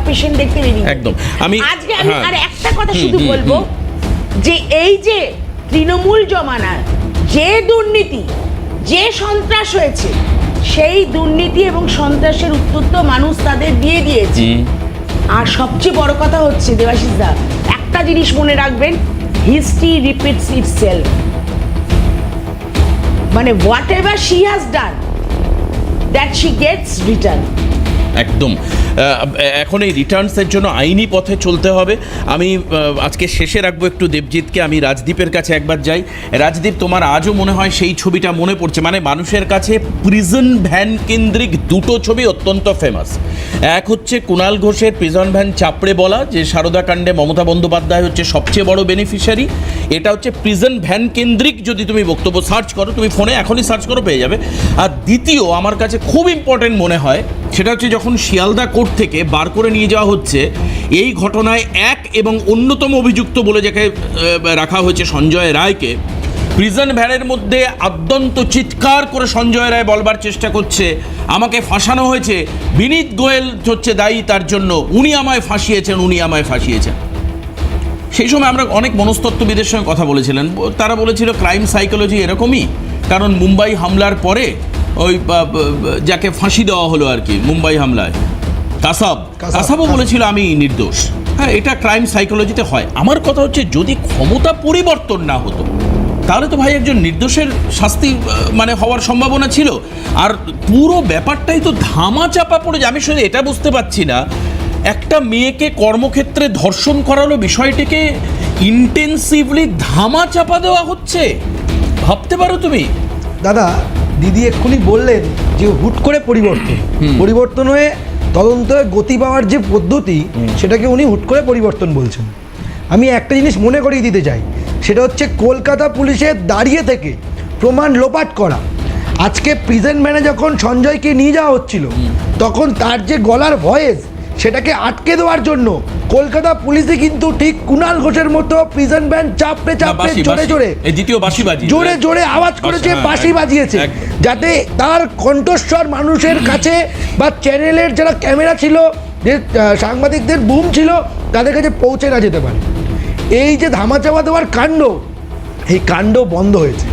পেশেন্ট দেখতে বেরিয়ে। একদম। আজকে আমি আর একটা কথা শুধু বলবো, যে এই যে তৃণমূল জমানার যে দুর্নীতি, যে সন্ত্রাস হয়েছে, সেই দুর্নীতি এবং সন্ত্রাসের উত্তর তো মানুষ তাদের দিয়ে দিয়েছে। আর সবচেয়ে বড় কথা হচ্ছে দেবাশিস দা, একটা জিনিস মনে রাখবেন, হিস্ট্রি রিপিটস ইটসেলফ। মানে what ever she has done, that she gets return. একদম। এখন এই রিটার্নসের জন্য আইনি পথে চলতে হবে। আমি আজকে শেষে রাখবো একটু দেবজিৎকে। আমি রাজদীপের কাছে একবার যাই। রাজদীপ, তোমার আজও মনে হয় সেই ছবিটা মনে পড়ছে? মানে মানুষের কাছে প্রিজন ভ্যান কেন্দ্রিক 2টো ছবি অত্যন্ত ফেমাস। এক হচ্ছে কুণাল ঘোষের প্রিজন ভ্যান চাপড়ে বলা, যে সারদা কাণ্ডে মমতা বন্দ্যোপাধ্যায় হচ্ছে সবচেয়ে বড় বেনিফিশিয়ারি। এটা হচ্ছে প্রিজন ভ্যান কেন্দ্রিক, যদি তুমি বক্তব্য সার্চ করো, তুমি ফোনে এখনই সার্চ করো, পেয়ে যাবে। আর দ্বিতীয় আমার কাছে খুব ইম্পর্টেন্ট মনে হয়, সেটা হচ্ছে যখন শিয়ালদা কোর্ট থেকে বার করে নিয়ে যাওয়া হচ্ছে এই ঘটনায় এক এবং অন্যতম অভিযুক্ত বলে যাকে রাখা হয়েছে সঞ্জয় রায়কে, প্রিজন ভ্যানের মধ্যে আদ্যন্ত চিৎকার করে সঞ্জয় রায় বলবার চেষ্টা করছে, আমাকে ফাঁসানো হয়েছে, বিনীত গোয়েল হচ্ছে দায়ী তার জন্য, উনি আমায় ফাঁসিয়েছেন, উনি আমায় ফাঁসিয়েছেন। সেই সময় আমরা অনেক মনস্তত্ত্ববিদের সঙ্গে কথা বলেছিলেন, তারা বলেছিল ক্রাইম সাইকোলজি এরকমই, কারণ মুম্বাই হামলার পরে ওই যাকে ফাঁসি দেওয়া হলো আর কি মুম্বাই হামলায়, কাসাবও বলেছিল আমি নির্দোষ। হ্যাঁ, এটা ক্রাইম সাইকোলজিতে হয়। আমার কথা হচ্ছে, যদি ক্ষমতা পরিবর্তন না হতো তাহলে তো ভাই একজন নির্দোষের শাস্তি মানে হওয়ার সম্ভাবনা ছিল। আর পুরো ব্যাপারটাই তো ধামা চাপা পড়ে যায়। আমি শুধু এটা বুঝতে পারছি না, একটা মেয়েকে কর্মক্ষেত্রে ধর্ষণ করালো, বিষয়টিকে ইন্টেন্সিভলি ধামা চাপা দেওয়া হচ্ছে। ভাবতে পারো তুমি? দাদা, দিদি এক্ষুনি বললেন যে হুট করে পরিবর্তন হয়ে তদন্তে গতি পাওয়ার যে পদ্ধতি, সেটাকে উনি হুট করে পরিবর্তন বলছেন। আমি একটা জিনিস মনে করিয়ে দিতে চাই, সেটা হচ্ছে কলকাতা পুলিশের দাঁড়িয়ে থেকে প্রমাণ লোপাট করা। আজকে প্রিজেন্ট ম্যানে যখন সঞ্জয়কে নিয়ে যাওয়া হচ্ছিল তখন তার যে গলার ভয়েস সেটাকে আটকে দেওয়ার জন্য কলকাতা পুলিশে কিন্তু ঠিক কুণাল ঘোষের মতো প্রিজেন্ট ব্যান্ড চাপড়ে জোরে জোরে এই দ্বিতীয় বাঁশি বাজি জোরে জোরে আওয়াজ করেছে, বাঁশি বাজিয়েছে, যাতে তার কণ্ঠস্বর মানুষের কাছে বা চ্যানেলের যারা ক্যামেরা ছিল, যে সাংবাদিকদের বুম ছিল, তাদের কাছে পৌঁছে না যেতে পারে। এই যে ধামাচাপা দেওয়ার কাণ্ড, এই কাণ্ড বন্ধ হয়েছে।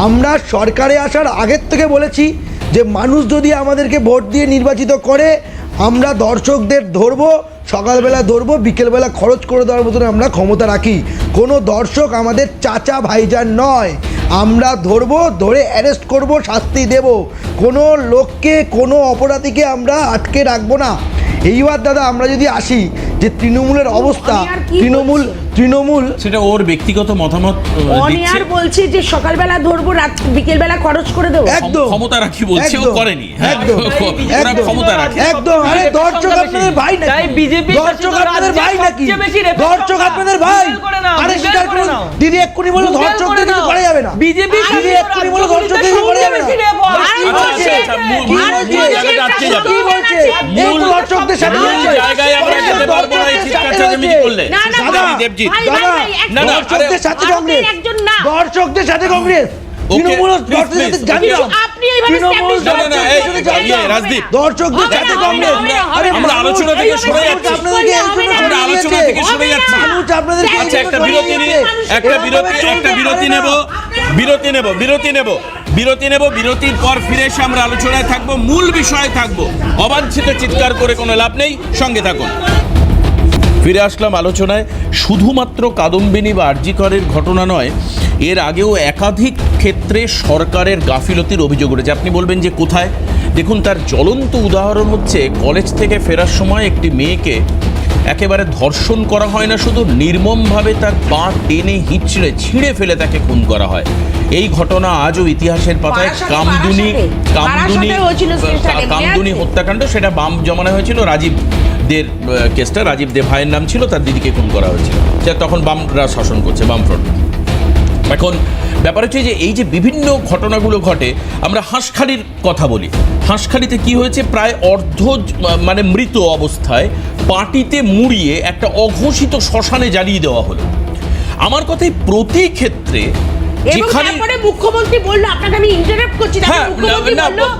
আমরা সরকারে আসার আগের থেকে বলেছি যে মানুষ যদি আমাদেরকে ভোট দিয়ে নির্বাচিত করে, আমরা দর্শকদের ধরবো, সকালবেলা ধরবো, বিকেলবেলা খরচ করে দেওয়ার মতন আমরা ক্ষমতা রাখি। কোনো দর্শক আমাদের চাচা ভাইজান নয়, আমরা ধরবো, ধরে অ্যারেস্ট করব, শাস্তি দেব। কোনো লোককে, কোনো অপরাধীকে আমরা আটকে রাখবো না। এইবার দাদা আমরা যদি আসি যে তৃণমূলের অবস্থা, তৃণমূল সেটা ওর ব্যক্তিগত মতামত দিচ্ছে। বলছি যে সকালবেলা ধরবো, রাত বিকেলবেলা খরচ করে দেবো। একদম ক্ষমতা রাখি বলছে, ও করেনি। একদম ওরা ক্ষমতা রাখে। একদম। আরে দর্শক আপনাদের ভাই নাকি? দর্শক আপনাদের ভাই নাকি? দর্শক আপনাদের ভাই? আরে স্বীকার করুন, দিদি এক্ষুনি বললো ধর্ষকদের কিছু করা যাবে না। দিদি এক্ষুনি বললো ধর্ষকদের কিছু করা যাবে না। কি বলছে? মূল দর্শকদের সাথে জায়গায় আমরা যেতে পারবো না এই চিৎকার চেঁচামেচি করলে। দেবজিৎ, না দর্শকদের সাথে কংগ্রেস, দর্শকদের সাথে কংগ্রেস, তৃণমূল দর্শকদের সাথে জানতাম, তৃণমূল রাজদীপ, দর্শকদের সাথে কংগ্রেস। আরে আমরা আলোচনা থেকে সরে যাচ্ছি, আমরা আলোচনা থেকে সরে যাচ্ছি। মানুষ আপনাদেরকে আচ্ছা, একটা বিরতি নিই, বিরতি নেব। বিরতির পর ফিরে এসে আমরা আলোচনায় থাকবো, মূল বিষয়ে থাকবো। অবাঞ্ছিত চিৎকার করে কোনো লাভ নেই, সঙ্গে থাকুন। ফিরে আসলাম আলোচনায়। শুধুমাত্র কাদম্বিনী বা আরজি করের ঘটনা নয়, এর আগেও একাধিক ক্ষেত্রে সরকারের গাফিলতির অভিযোগ উঠেছে। আপনি বলবেন যে কোথায়? দেখুন, তার জ্বলন্ত উদাহরণ হচ্ছে কলেজ থেকে ফেরার সময় একটি মেয়েকে একেবারে ধর্ষণ করা হয় না, শুধু নির্মমভাবে তার পা টেনে হিঁচড়ে ছিঁড়ে ফেলে তাকে খুন করা হয়। এই ঘটনা আজও ইতিহাসের পাতায় কামদুনি হত্যাকাণ্ড, সেটা বাম জমানায় হয়েছিল। রাজীব দের কেসটা, রাজীব দে ভাইয়ের নাম ছিল, তার দিদিকে খুন করা হয়েছিল। সেটা তখন বামরা শাসন করছে, বামফ্রন্ট। এখন ব্যাপার হচ্ছে যে এই যে বিভিন্ন ঘটনাগুলো ঘটে, আমরা হাঁসখালির কথা বলি। হাঁসখালিতে কি হয়েছে? প্রায় মানে মৃত অবস্থায় পাটিতে মুড়িয়ে একটা অঘোষিত শ্মশানে জ্বালিয়ে দেওয়া হলো। আমার কথাই প্রতি ক্ষেত্রে যেখানে মুখ্যমন্ত্রী বললো, আপনাকে আমি ইন্টারাপ্ট করছি,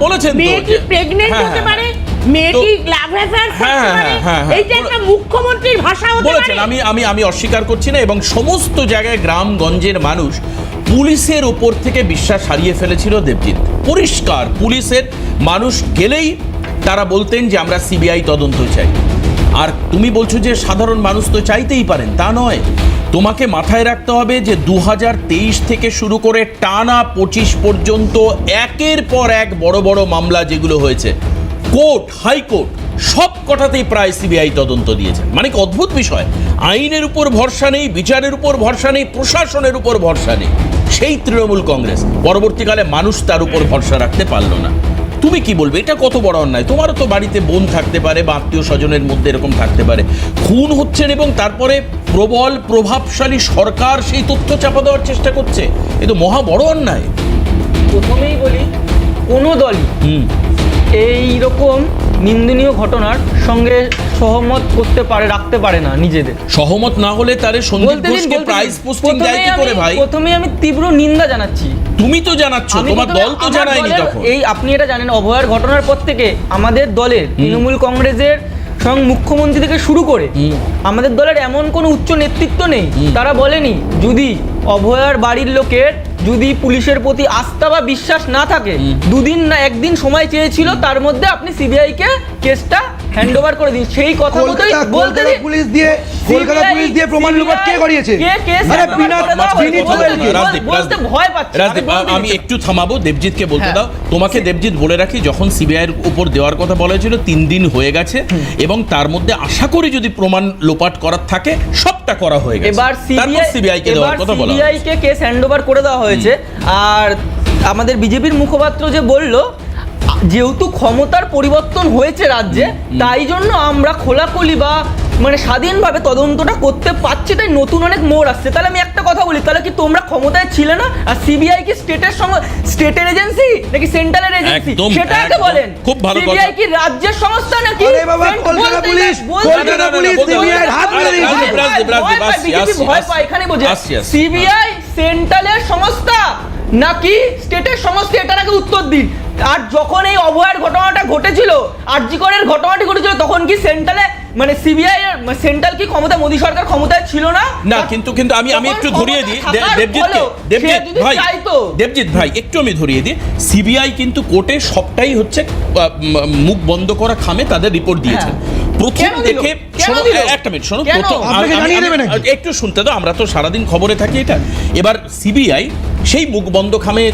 বলেছেন মেয়েটি প্রেগন্যান্ট হতে পারে, মেয়েটি লাভ অ্যাফেয়ার করতে পারে, এইটা একটা মুখ্যমন্ত্রীর ভাষা হতে পারে। বলেছেন, আমি অস্বীকার করছি না। এবং সমস্ত জায়গায় গ্রামগঞ্জের মানুষ পুলিশের ওপর থেকে বিশ্বাস হারিয়ে ফেলেছিল দেবজিৎ। পরিষ্কার, পুলিশের মানুষ গেলেই তারা বলতেন যে আমরা সিবিআই তদন্ত চাই। আর তুমি বলছো যে সাধারণ মানুষ তো চাইতেই পারেন, তা নয়। তোমাকে মাথায় রাখতে হবে যে 2023 থেকে শুরু করে টানা 25 পর্যন্ত একের পর এক বড় বড় মামলা যেগুলো হয়েছে, কোর্ট, হাইকোর্ট সব কটাতেই প্রায় সিবিআই তদন্ত দিয়েছে। মানে কি অদ্ভুত বিষয়! আইনের উপর ভরসা নেই, বিচারের উপর ভরসা নেই, প্রশাসনের উপর ভরসা নেই। সেই তৃণমূল কংগ্রেস পরবর্তীকালে মানুষ তার উপর ভরসা রাখতে পারলো না। তুমি কি বলবে? এটা কত বড় অন্যায়। তোমারও তো বাড়িতে বোন থাকতে পারে বা আত্মীয় স্বজনের মধ্যে এরকম থাকতে পারে, খুন হচ্ছেন এবং তারপরে প্রবল প্রভাবশালী সরকার সেই তথ্য চাপা দেওয়ার চেষ্টা করছে। এ তো মহা বড় অন্যায়। প্রথমেই বলি, কোনো দলই এই রকম নিন্দনীয় ঘটনার সঙ্গে সহমত রাখতে পারে না নিজেদের। সহমত না হলে তারে সন্দীপ ঘোষকে প্রাইজ পোস্টিং দেয় কি করে ভাই? প্রথমে আমি তীব্র নিন্দা জানাচ্ছি। তুমি তো জানাচ্ছ, তোমার দল তো জানায়নি তখন। এই আপনি এটা জানেন, অভয়ার ঘটনার পর থেকে আমাদের দলের তৃণমূল কংগ্রেসের সঙ্গে মুখ্যমন্ত্রী থেকে শুরু করে আমাদের দলের এমন কোনো উচ্চ নেতৃত্ব নেই তারা বলেনি যদি অভয়ার বাড়ির লোকের যদি পুলিশের প্রতি আস্থা বা বিশ্বাস না থাকে, দুদিন না একদিন সময় চেয়েছিল, তার মধ্যে আপনি সিবিআই কে কেসটা হ্যান্ড ওভার করে দিন। সেই কথা মতোই বলতে দিন। পুলিশ দিয়ে, কলকাতা পুলিশ দিয়ে প্রমাণ লোপাট কে করিয়েছে? বলতে ভয় পাচ্ছে। রাজদীপ, আমি একটু থামাবো, দেবজিৎকে বলতে দাও। তোমাকে দেবজিৎ বলে রাখি, যখন সিবিআই এর উপর দেওয়ার কথা বলা হয়েছিল 3 দিন হয়ে গেছে এবং তার মধ্যে আশা করি যদি প্রমাণ লোপাট করার থাকে সবটা করা হয়ে গেছে। এবার সিবিআই কে দেওয়ার কথা বলা, সিবিআই কে কেস হ্যান্ড ওভার করে দেওয়া হয়েছে। আর আমাদের বিজেপির মুখপাত্র যে বলল, যেহেতু ক্ষমতার পরিবর্তন হয়েছে রাজ্যে, তাই জন্য আমরা খোলাখুলি বা মানে স্বাধীনভাবে তদন্তটা করতে পারছে, তাই নতুন অনেক মোড় আসছে। তাহলে আমি একটা কথা বলি, তাহলে কি তোমরা ক্ষমতায় ছিলে না? আর সিবিআই কি স্টেটের এজেন্সি নাকি সেন্ট্রালের এজেন্সি একদম, সেটা আগে একদম। বলেন। খুব ভালো কথা। সিবিআই কি রাজ্যের সংস্থা নাকি? আরে বাবা, কলকাতা পুলিশ CBI এর হাত মেরে দিয়েছিল। ভয় পায় এখানে বোঝে। সিবিআই সেন্ট্রালের সংস্থা নাকি স্টেটের সংস্থা, এটার আগে উত্তর দিন। আর যখন এই অভয়ার ঘটনাটা ঘটেছিল, আরজি করের ঘটনাটি ঘটেছিল, তখন কি সেন্ট্রালে মানে সিবিআই সেন্ট্রাল কি ক্ষমতা, মোদী সরকার ক্ষমতায় ছিল না? না, কিন্তু আমি একটু ধরিয়ে দিই দেবজিৎ ভাই, একটু আমি ধরিয়ে দিই। সিবিআই কিন্তু কোর্টে সবটাই হচ্ছে মুখ বন্ধ করা খামে তাদের রিপোর্ট দিয়েছেন। প্রথম দেখে একটা মিনিট শোনো, একটু শুনতে দাও, আমরা তো সারাদিন খবরে থাকি এটা। এবার সিবিআই সেই মুখ বন্ধ খামে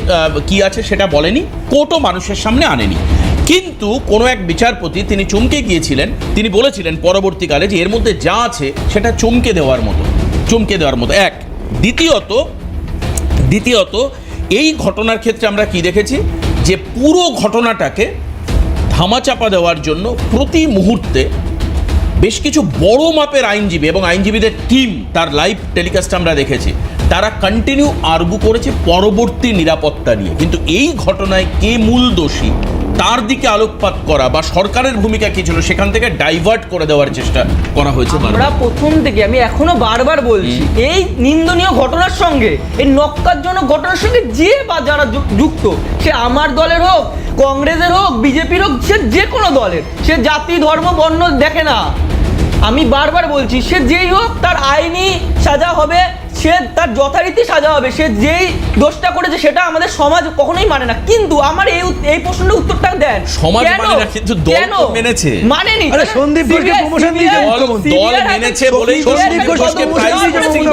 কি আছে সেটা বলেনি, কোর্টও মানুষের সামনে আনেনি। কিন্তু কোনো এক বিচারপতি তিনি চমকে গিয়েছিলেন, তিনি বলেছিলেন পরবর্তীকালে যে এর মধ্যে যা আছে সেটা চমকে দেওয়ার মতো এক। দ্বিতীয়ত এই ঘটনার ক্ষেত্রে আমরা কি দেখেছি, যে পুরো ঘটনাটাকে ধামাচাপা দেওয়ার জন্য প্রতি মুহূর্তে বেশ কিছু বড় মাপের আইনজীবী এবং আইনজীবীদের টিম, তার লাইভ টেলিকাস্ট আমরা দেখেছি, তারা কন্টিনিউ আর্গু করেছে পরবর্তী নিরাপত্তা নিয়ে। কিন্তু এই ঘটনায় কে মূল দোষী তার দিকে আলোকপাত করা বা সরকারের ভূমিকা কি ছিল সেখান থেকে ডাইভার্ট করে দেওয়ার চেষ্টা করা হয়েছে। আমরা প্রথম থেকে, আমি এখনো বারবার বলছি, এই নিন্দনীয় ঘটনার সঙ্গে, এই নক্কারজনক ঘটনার সঙ্গে যে বা যারা যুক্ত, সে আমার দলের হোক, কংগ্রেসের হোক, বিজেপির হোক, সে যে কোনো দলের, সে জাতি ধর্ম বর্ণ দেখে না। আমি বারবার বলছি, সে যেই হোক তার আইনি সাজা হবে, সে তার যথারীতি সাজা হবে। সে যেই দোষটা করেছে সেটা আমাদের সমাজ কখনোই মানে না। কিন্তু আমার এই প্রশ্নের উত্তরটা দেন, সমাজ মানে না, কিন্তু দল তো মেনেছে। মানেনি। আরে সন্দীপ ঘোষকে প্রমোশন দিয়েছে মুখ্যমন্ত্রী। দল মেনেছে বলেই সন্দীপ ঘোষকে প্রাইজ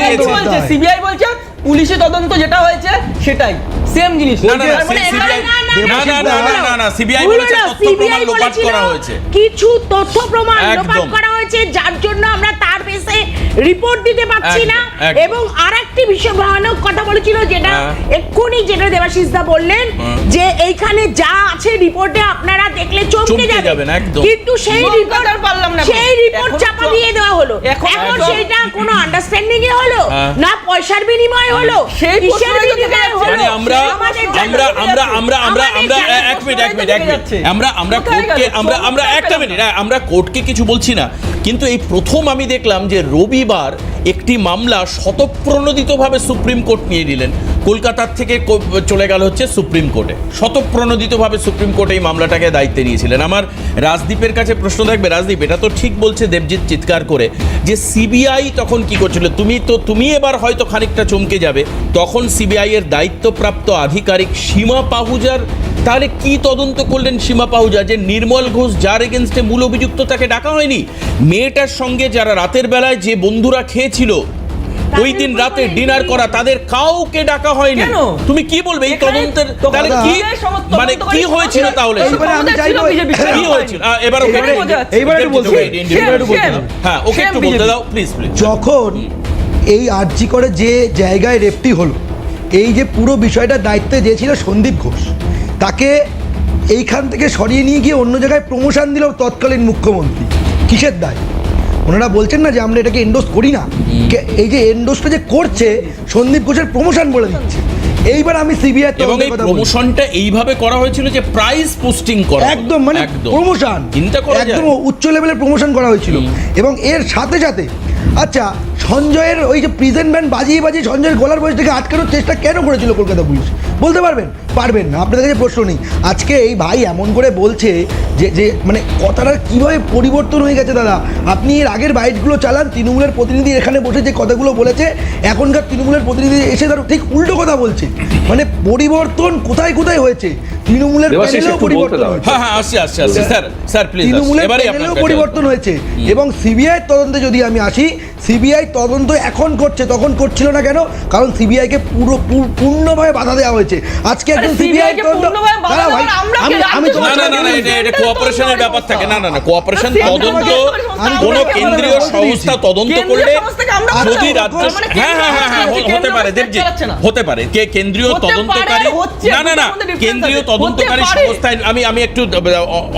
দিয়েছে। সিবিআই বলছে পুলিশি তদন্ত যেটা হয়েছে সেটাই সেম জিনিস। সিবিআই বলেছে তথ্য প্রমাণ লোপাট করা হয়েছে, কিছু তথ্য প্রমাণ লোপাট করা হয়েছে, যার জন্য আমরা তার বেসে রিপোর্ট দিতে পারছি না। এবং আরেকটি বিষয় ভয়ানক কথা বলেছিল, যেটা এক্ষুনি যেটা দেবাশিস দা বললেন, যে এইখানে যা আছে রিপোর্টে আপনারা দেখলে চমকে যাবেন। কিন্তু সেই রিপোর্ট চাপা দিয়ে দেওয়া হলো। এখন সেটা কোনো আন্ডারস্ট্যান্ডিং এ হলো না, পয়সার বিনিময় হলো, সেই কিসের বিনিময় হলো? মানে আমরা কোর্টকে কিছু বলছি না, কিন্তু এই প্রথম আমি দেখলাম যে রবিবার একটি মামলা স্বতঃপ্রণোদিতভাবে সুপ্রিম কোর্ট নিয়ে নিলেন। কলকাতার থেকে চলে গেল হচ্ছে সুপ্রিম কোর্টে, স্বতঃপ্রণোদিতভামি সুপ্রিম কোর্ট এই মামলাটাকে দায়িত্বে নিয়েছিলেন। আমার রাজদীপের কাছে প্রশ্ন থাকবে, রাজদীপ, এটা তো ঠিক বলছে দেবজিৎ চিৎকার করে, যে সিবিআই তখন কি করছিল? তুমি এবার হয়তো খানিকটা চমকে যাবে, তখন সিবিআই এর দায়িত্বপ্রাপ্ত আধিকারিক সীমা পাহুজার, তাহলে কি তদন্ত করলেন সীমা পাহুজা? যে নির্মল ঘোষ, যার এগেনস্টে মূল অভিযুক্ত, তাকে ডাকা হয়নি? মেয়েটার সঙ্গে যারা রাতের বেলায় যে বন্ধুরা খেয়েছিল, ওই দিন রাতে ডিনার করা, তাদের কাউকে ডাকা হয়নি। তুমি কি বলবে এই তদন্তের? তাহলে কি মানে কি হয়েছিল? তাহলে কি হয়েছিল? এবার হ্যাঁ, ওকে একটু বলতে দাও প্লিজ। যখন এই আরজি করে যে জায়গায় রেপটি হলো, এই যে পুরো বিষয়টা দায়িত্বে যে ছিল সন্দীপ ঘোষ, তাকে এইখান থেকে সরিয়ে নিয়ে গিয়ে অন্য জায়গায় প্রমোশন দিল তৎকালীন মুখ্যমন্ত্রী। কিসের দায়? ওনারা বলছেন না যে আমরা এটাকে এন্ডোর্স করি না, এই যে এন্ডোর্সটা যে করছে সন্দীপ ঘোষের প্রমোশন বলে দিচ্ছে। এইবার আমি সিবিআই এবং এই প্রমোশনটা এইভাবে করা হয়েছিল যে প্রাইস পোস্টিং করা, একদম মানে প্রমোশন, চিন্তা করা একদম উচ্চ লেভেলের প্রমোশন করা হয়েছিল। এবং এর সাথে সাথে আচ্ছা, সঞ্জয়ের ওই যে প্রিজেন্ট ব্যান্ড বাজিয়ে সঞ্জয়ের গলার বয়স থেকে আটকানোর চেষ্টা কেন করেছিল কলকাতা পুলিশ? বলতে পারবেন না? আপনাদের কাছে প্রশ্ন নেই। আজকে এই ভাই এমন করে বলছে যে মানে কথাটা কীভাবে পরিবর্তন হয়ে গেছে। দাদা, আপনি এর আগের বাইটগুলো চালান, তৃণমূলের প্রতিনিধি এখানে বসে যে কথাগুলো বলেছে, এখনকার তৃণমূলের প্রতিনিধি এসে তার ঠিক উল্টো কথা বলছে। মানে পরিবর্তন কোথায় কোথায় হয়েছে? তৃণমূলের প্যানেলেও পরিবর্তন হয়েছে। তৃণমূলের প্যানেলেও পরিবর্তন হয়েছে। এবং সিবিআই তদন্তে যদি আমি আসি, সিবিআই তদন্ত এখন করছে, তখন করছিল না কেন? কারণ সিবিআইকে পূর্ণভাবে বাধা দেওয়া হয়েছে। আজকে একজন সিবিআই তদন্ত, আমি কোঅপারেশনের ব্যাপার থাকে না, কোঅপারেশন তদন্ত কোনো কেন্দ্রীয় সংস্থা তদন্ত করলে যদি রাজ্য, হতে পারে দেবজিৎ, হতে পারে কে কেন্দ্রীয় তদন্তকারী, না কেন্দ্রীয় তদন্তকারী সংস্থায়। আমি একটু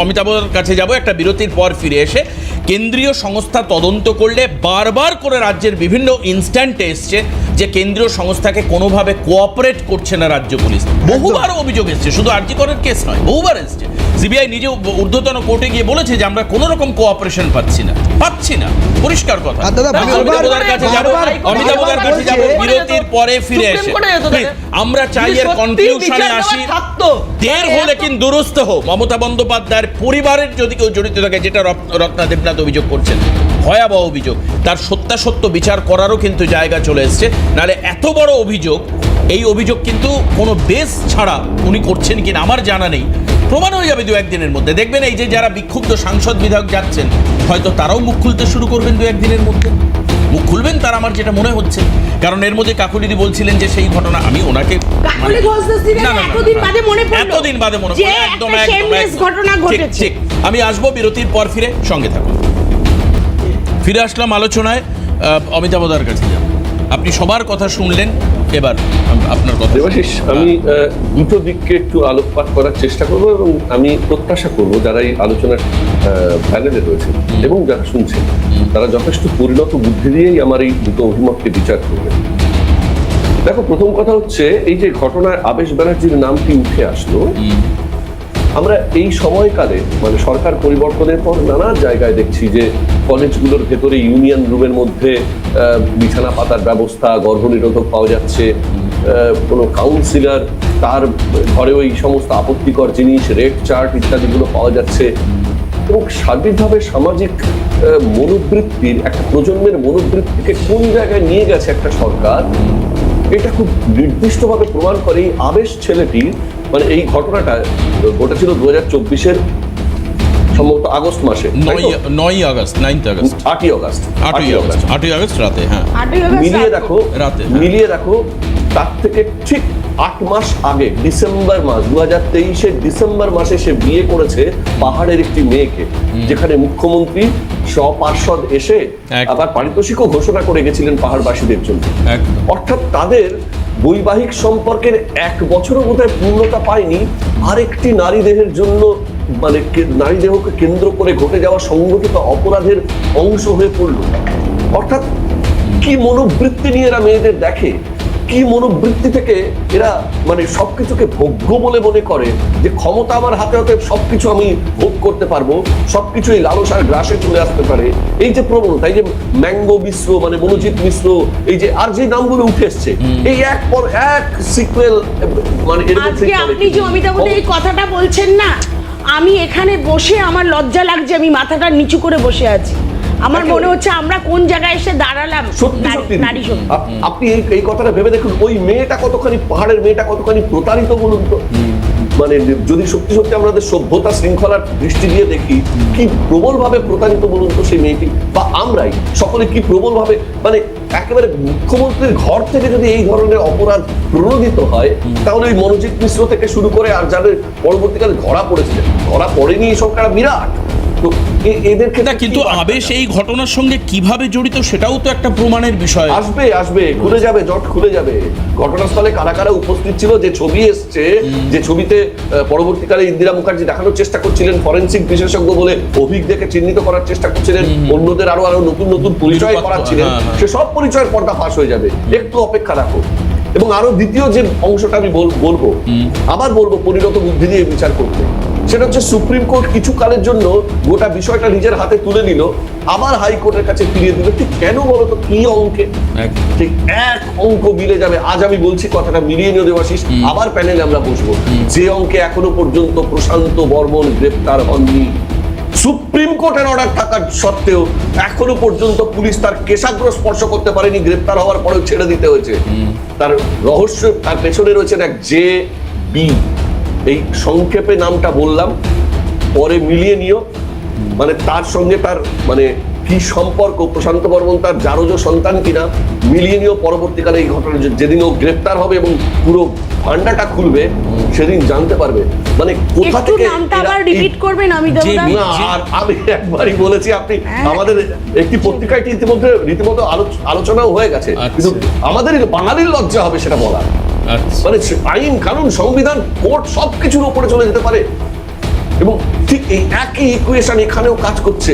অমিতাভর কাছে যাব একটা বিরতির পর ফিরে এসে। কেন্দ্রীয় সংস্থা তদন্ত করলে বারবার করে রাজ্যের বিভিন্ন ইনস্ট্যান্টে এসছে যে কেন্দ্রীয় সংস্থাকে কোনোভাবে কোঅপারেট করছে না রাজ্য পুলিশ। বহুবার অভিযোগ এসছে, শুধু আরজি করের কেস নয়, বহুবার এসছে। সিবিআই নিজে ঊর্ধ্বতন কোর্টে গিয়ে বলেছে যে আমরা কোনো রকম কোঅপারেশন পাচ্ছি না, পরিষ্কার কথা। আর দাদা, আমি অমিতাভদার কাছে যাবো, অমিতাভদার কাছে যাবো বিরতির পরে ফিরে এসে। Please, আমরা চাই এর কনক্লুশনে আসি। দের হো লেকিন দুরুস্ত হো। মমতা বন্দ্যোপাধ্যায়ের পরিবারের যদি কেউ জড়িত থাকে, যেটা রত্না দেবনাথ অভিযোগ করছেন, ভয়াবহ অভিযোগ, তার সত্যাসত্য বিচার করারও কিন্তু জায়গা চলে এসছে। নাহলে এত বড় অভিযোগ, এই অভিযোগ কিন্তু কোনো বেস ছাড়া উনি করছেন কিনা আমার জানা নেই। প্রমাণ হয়ে যাবে দু একদিনের মধ্যে। দেখবেন এই যে যারা বিক্ষুব্ধ সাংসদ বিধায়ক যাচ্ছেন, হয়তো তারাও মুখ খুলতে শুরু করবেন দু একদিনের মধ্যে। মুখ খুলবেন তার, আমার যেটা মনে হচ্ছে। কারণ এর মধ্যে কাকুলিদি বলছিলেন যে সেই ঘটনা, আমি ওনাকে এতদিন বাদে মনে পড়লো, একদম ঠিক। আমি আসবো বিরতির পর, ফিরে সঙ্গে থাকুন। ফিরে আসলাম আলোচনায়। অমিতাভদার কাছে যাব, আপনি সবার কথা শুনলেন, এবার আপনার কথা। দেবাশিস, আমি দুটো দিককে একটু আলোকপাত করার চেষ্টা করব এবং আমি প্রত্যাশা করব যারা এই আলোচনার প্যানেলে রয়েছেন এবং যারা শুনছেন, তারা যথেষ্ট পরিণত বুদ্ধি দিয়েই আমার এই দুটো অভিমতকে বিচার করবেন। দেখো, প্রথম কথা হচ্ছে, এই যে ঘটনায় আবেশ ব্যানার্জির নামটি উঠে আসলো, আমরা এই সময়কালে মানে সরকার পরিবর্তনের পর নানা জায়গায় দেখছি যে কলেজগুলোর ভেতরে ইউনিয়ন রুমের মধ্যে বিছানা পাতার ব্যবস্থা, গর্ভনিরোধক পাওয়া যাচ্ছে, কোনো কাউন্সিলর তার ঘরে ওই সমস্ত আপত্তিকর জিনিস, রেড চার্ট ইত্যাদিগুলো পাওয়া যাচ্ছে। এবং সার্বিকভাবে সামাজিক মনোবৃত্তির একটা প্রজন্মের মনোবৃত্তিকে কোন জায়গায় নিয়ে গেছে একটা সরকার, এটা খুব নির্দিষ্টভাবে প্রমাণ করে এই আবেশ ছেলেটি। মানে এই ঘটনাটা ঘটেছিল 2024-এর সম্ভবত আগস্ট মাসে, 8ই আগস্ট রাতে। হ্যাঁ, মিলিয়ে দেখো তার থেকে ঠিক 8 মাস আগে ডিসেম্বর মাস 2023-এর ডিসেম্বর মাসে সে বিয়ে করেছে পাহাড়ের একটি মেয়েকে, যেখানে মুখ্যমন্ত্রী সপার্ষদ এসে আবার পারিতোষিকও ঘোষণা করে গেছিলেন পাহাড়বাসীদের জন্য। অর্থাৎ তাদের বৈবাহিক সম্পর্কের 1 বছরও বোধহয় পূর্ণতা পায়নি, আরেকটি নারী দেহের জন্য, মানে নারী দেহকে কেন্দ্র করে ঘটে যাওয়া সংগঠিত অপরাধের অংশ হয়ে পড়ল। অর্থাৎ কি মনোবৃত্তি নিয়ে এরা মেয়েদের দেখে, কি মনোবৃত্তি থেকে এরা মানে সবকিছুকে ভোগ্য বলে মনে করে, যে ক্ষমতা আমার হাতে হাতে সবকিছু আমি ভোগ করতে পারবো, সবকিছু এই লালসার গ্রাসে চলে আসতে পারে। এই যে প্রবণতা, এই যে ম্যাঙ্গো মিশ্র, মানে মনোজিৎ মিশ্র, এই যে আর যে নামগুলো উঠে এসছে, এই এক পর এক সিকুয়েল, মানে আজকে আপনি যে অমিতাভদের এই কথাটা বলছেন না, আমি এখানে বসে আমার লজ্জা লাগছে, আমি মাথাটা নিচু করে বসে আছি। আমার মনে হচ্ছে আমরা কোন জায়গায় এসে দাঁড়ালাম। নারী শক্তি, আপনি এই কথাটা ভেবে দেখুন, ওই মেয়েটা কতখানি, পাহাড়ের মেয়েটা কতখানি প্রতারিত বলুন তো। মানে যদি সত্যি সত্যি আমাদের সভ্যতা শৃঙ্খলার দৃষ্টি দিয়ে দেখি, কি প্রবলভাবে প্রতারিত বলুন তো সেই মেয়েটি, বা আমরাই সকলে কি প্রবলভাবে, মানে একেবারে মুখ্যমন্ত্রীর ঘর থেকে যদি এই ধরনের অপরাধ প্রণোদিত হয়, তাহলে ওই মনোজিৎ মিশ্র থেকে শুরু করে আর যাদের পরবর্তীকালে ধরা পড়েছিলেন, ধরা পড়েনি এই সংখ্যাটা বিরাট। এদের ক্ষেত্রে কিন্তু আবেশ এই ঘটনার সঙ্গে কিভাবে জড়িত সেটাও তো একটা প্রমাণের বিষয়। আসবে খুলে যাবে, জট খুলে যাবে। ঘটনাস্থলে কারা কারা উপস্থিত ছিল, যে ছবি এসছে, যে ছবিতে পরবর্তীকালে ইন্দিরা মুখার্জি দেখানোর চেষ্টা করছিলেন, ফরেনসিক বিশেষজ্ঞ বলে অভিজ্ঞকে চিহ্নিত করার চেষ্টা করছিলেন, অন্যদের আরো নতুন নতুন পরিচয় করাচ্ছিলেন, সে সব পরিচয়ের পর্দা ফাঁস হয়ে যাবে। একটু অপেক্ষা রাখো। এবং আরো দ্বিতীয় যে অংশটা আমি বলবো পরিণত বুদ্ধি দিয়ে বিচার করতে, সেটা হচ্ছে সুপ্রিম কোর্ট কিছু কালের জন্য গোটা বিষয়টা নিজের হাতে তুলে নিল, আবার হাইকোর্টের কাছে ফিরিয়ে দিল। ঠিক কেন বলতো, কি অঙ্কে? ঠিক এক অঙ্ক মিলে যাবে। আজ আমি বলছি কথাটা মিলিয়ে নিয়ে দেবাশিস, আবার প্যানেলে আমরা বসবো, যে অঙ্কে এখনো পর্যন্ত প্রশান্ত বর্মন গ্রেপ্তার হননি, সুপ্রিম কোর্টের অর্ডার থাকার সত্ত্বেও এখনো পর্যন্ত পুলিশ তার কেশাগ্র স্পর্শ করতে পারেনি, গ্রেপ্তার হওয়ার পরেও ছেড়ে দিতে হয়েছে। তার রহস্য, তার পেছনে রয়েছেন এক JB, এই সংক্ষেপে নামটা বললাম, পরে মিলিয়ে নিও। মানে তার সঙ্গে তার মানে কি সম্পর্ক, প্রশান্ত বর্মন তার জারজ সন্তান কিনা মিলিয়ে নিও। পরবর্তীকালে এই ঘটনা যেদিন ও গ্রেপ্তার হবে এবং পুরো ভান্ডাটা খুলবে, সেদিন জানতে পারবে মানে কোথা থেকে। রিপিট করবেন আমি আর আমি একবারই বলেছি, আপনি আমাদের একটি পত্রিকায় ইতিমধ্যে রীতিমতো আলোচনাও হয়ে গেছে, কিন্তু আমাদের বাঙালির লজ্জা হবে সেটা বলা। মানে আইন কানুন সংবিধান কোর্ট সবকিছুর উপরে চলে যেতে পারে, এবং ঠিক এই একই ইকুয়েশন এখানেও কাজ করছে।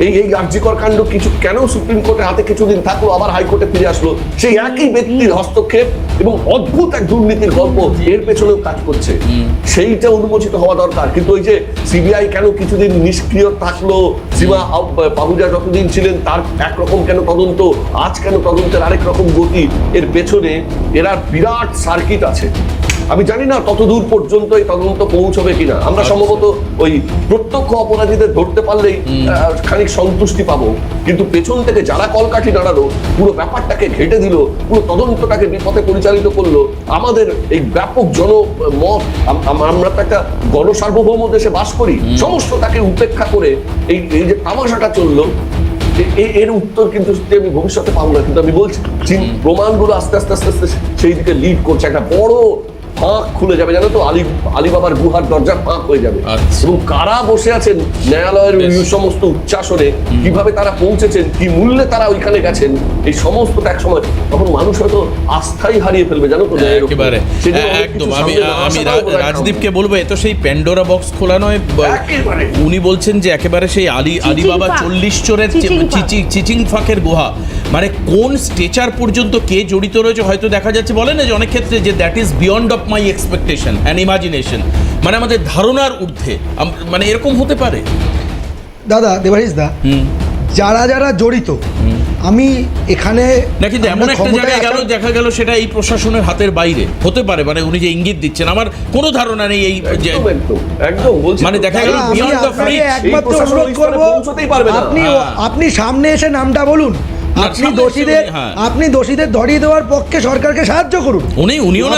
এই আর্যিকর কাণ্ড কিছু কেন সুপ্রিম কোর্টের হাতে কিছুদিন থাকলো, আবার হাইকোর্টে ফিরে আসলো, সেই একই ব্যক্তির হস্তক্ষেপ এবং অদ্ভুত এক দুর্নীতির গল্প এর পেছনেও কাজ করছে, সেইটা উন্মোচিত হওয়া দরকার। কিন্তু ওই যে সিবিআই কেন কিছুদিন নিষ্ক্রিয় থাকলো, সীমা পাহুজা যতদিন ছিলেন তার একরকম কেন তদন্ত, আজ কেন তদন্তের আরেক রকম গতি, এর পেছনে এরা বিরাট সার্কিট আছে। আমি জানি না ততদূর পর্যন্ত এই তদন্ত পৌঁছবে কিনা। আমরা সম্ভবত ওই প্রত্যক্ষ অপরাধীদের ধরতে পারলেই খানিক সন্তুষ্টি পাবো, কিন্তু পেছন থেকে যারা কলকাঠি নাড়ালো, পুরো ব্যাপারটাকে ঘেঁটে দিল, পুরো তদন্তটাকে বিপথে পরিচালিত করলো, আমাদের এই ব্যাপক জনমত, আমরা তো একটা গণসার্বভৌম দেশে বাস করি, সমস্ত তাকে উপেক্ষা করে এই যে তামাশাটা চললো, এর উত্তর কিন্তু আমি ভবিষ্যতে পাবো না। কিন্তু আমি বলছি প্রমাণগুলো আস্তে আস্তে আস্তে আস্তে সেই দিকে লিড করছে, একটা বড় ফাঁক খুলে যাবে, জানো তো, আলিবাবার গুহার দরজা ফাঁক হয়ে যাবে। এবং কারা বসে আছেন ন্যায়ালয়ের সমস্ত উচ্চাসনে, কিভাবে তারা পৌঁছেছেন, কি মূল্যে তারা ওইখানে গেছেন, এই সমস্তটা এক সময় তখন মানুষ হয়তো আস্থাই হারিয়ে ফেলবে, জানো তো। একেবারে একদম। আমি রাজদীপকে বলবো, এ তো সেই প্যান্ডোরা বক্স খোলা নয়। উনি বলছেন যে একেবারে সেই আলিবাবা 40 চোরের চিচিং ফাঁকের গুহা, মানে কোন স্টেচার পর্যন্ত কে জড়িত রয়েছে হয়তো দেখা যাচ্ছে, বলে না যে অনেক ক্ষেত্রে যে that is beyond of my expectation and imagination, মানে আমাদের ধারণার ঊর্ধ্বে, মানে এরকম হতে পারে। দাদা দেবাশিস দা, যারা যারা জড়িত, আমি এখানে না, কিন্তু এমন একটা জায়গায় গেল, দেখা গেল সেটা এই প্রশাসনের হাতের বাইরে হতে পারে, মানে উনি যে ইঙ্গিত দিচ্ছেন আমার কোনো ধারণা নেই এই যে একদম মানে দেখা গেল বিয়ন্ড দ্য ফ্রিজ। একমাত্র অনুরোধ করব, আপনি সামনে এসে নামটা বলুন, আপনি দোষীদের ধরিয়ে দেওয়ার পক্ষে সরকারকে সাহায্য করুন। উনিও না,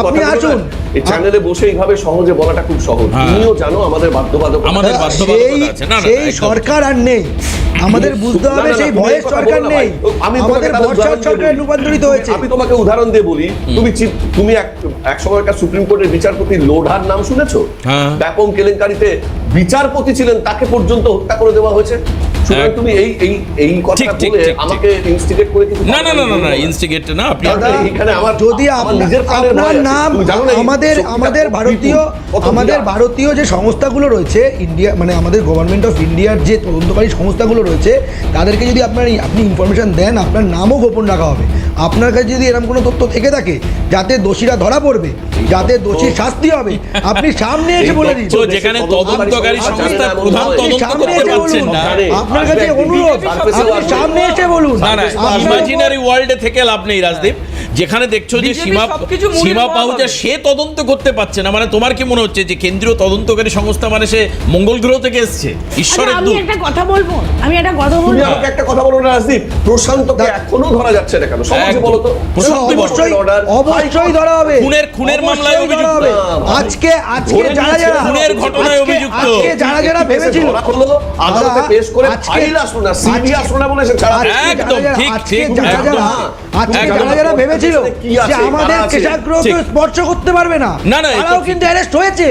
আপনি আসুন। এই চ্যানেলে বসে এইভাবে সহজে বলাটা খুব সহজ, তুমিও জানো আমাদের বাধ্যবাধকতা আছে। না, সেই সরকার আর নেই, আমাদের বুঝতে হবে সেই ভয়ের সরকার নেই, আমাদের ভরসার সরকারে রূপান্তরিত হয়েছে। আমি তোমাকে উদাহরণ দিয়ে বলি, তুমি এক সময়কার সুপ্রিম কোর্টের বিচারপতি লোঢার নাম শুনেছো? ব্যাপক কেলেঙ্কারিতে বিচারপতি ছিলেন, তাকে পর্যন্ত হত্যা করে দেওয়া হয়েছে। তুমি এই কথা বলে আমাকে ইনস্টিগেট করে কিছু না, ইনস্টিগেট না, আপনি এখানে আমার যদি আপনার নাম, আমাদের ভারতীয় যে সংস্থাগুলো রয়েছে ইন্ডিয়া, মানে আমাদের গভর্নমেন্ট অফ ইন্ডিয়ার যে তদন্তকারী সংস্থাগুলো রয়েছে, তাদেরকে যদি আপনি ইনফরমেশন দেন, আপনার নামও গোপন রাখা হবে। আপনার কাছে যদি এরকম কোনো তথ্য থেকে থাকে যাতে দোষীরা ধরা পড়বে, যাতে দোষীর শাস্তি হবে, আপনি সামনে এসে বলে দিন। যেখানে তদন্তকারী সংস্থা প্রধান তদন্ত করতে পারছেন না, আপনার কাছে অনুরোধ, আপনি সামনে এসে বলুন। না, ইমাজিনারি ওয়ার্ল্ডে থেকে লাভ নেই রাজদীপ, যেখানে দেখছো যে সীমা পাহুজা সে তদন্ত করতে পারছে না, মানে তোমার কি মনে হচ্ছে যে কেন্দ্রীয় তদন্তকারী সংস্থা মানে সে মঙ্গল গ্রহ থেকে এসছে? ঈশ্বরের দূত। আমি একটা কথা বলবো, তুমি আমাকে একটা কথা বলো না রাজদীপ, প্রশান্তকে এখনো ধরা যাচ্ছে না কেন? সমাজে বলো তো। অবশ্যই ধরা হবে, খুনের মামলায় অভিযুক্ত, আজকে যারা খুনের ঘটনায় অভিযুক্ত, যারা ভেবেছিল আদালতে পেশ করে ফাইল আসলো না, সিবি আসলো না বলে সে ছাড়া। একদম ঠিক। যারা ভেবেছিল যে আমাদের কেশাগ্রহকে স্পর্শ করতে পারবে না, তারাও কিন্তু অ্যারেস্ট হয়েছে।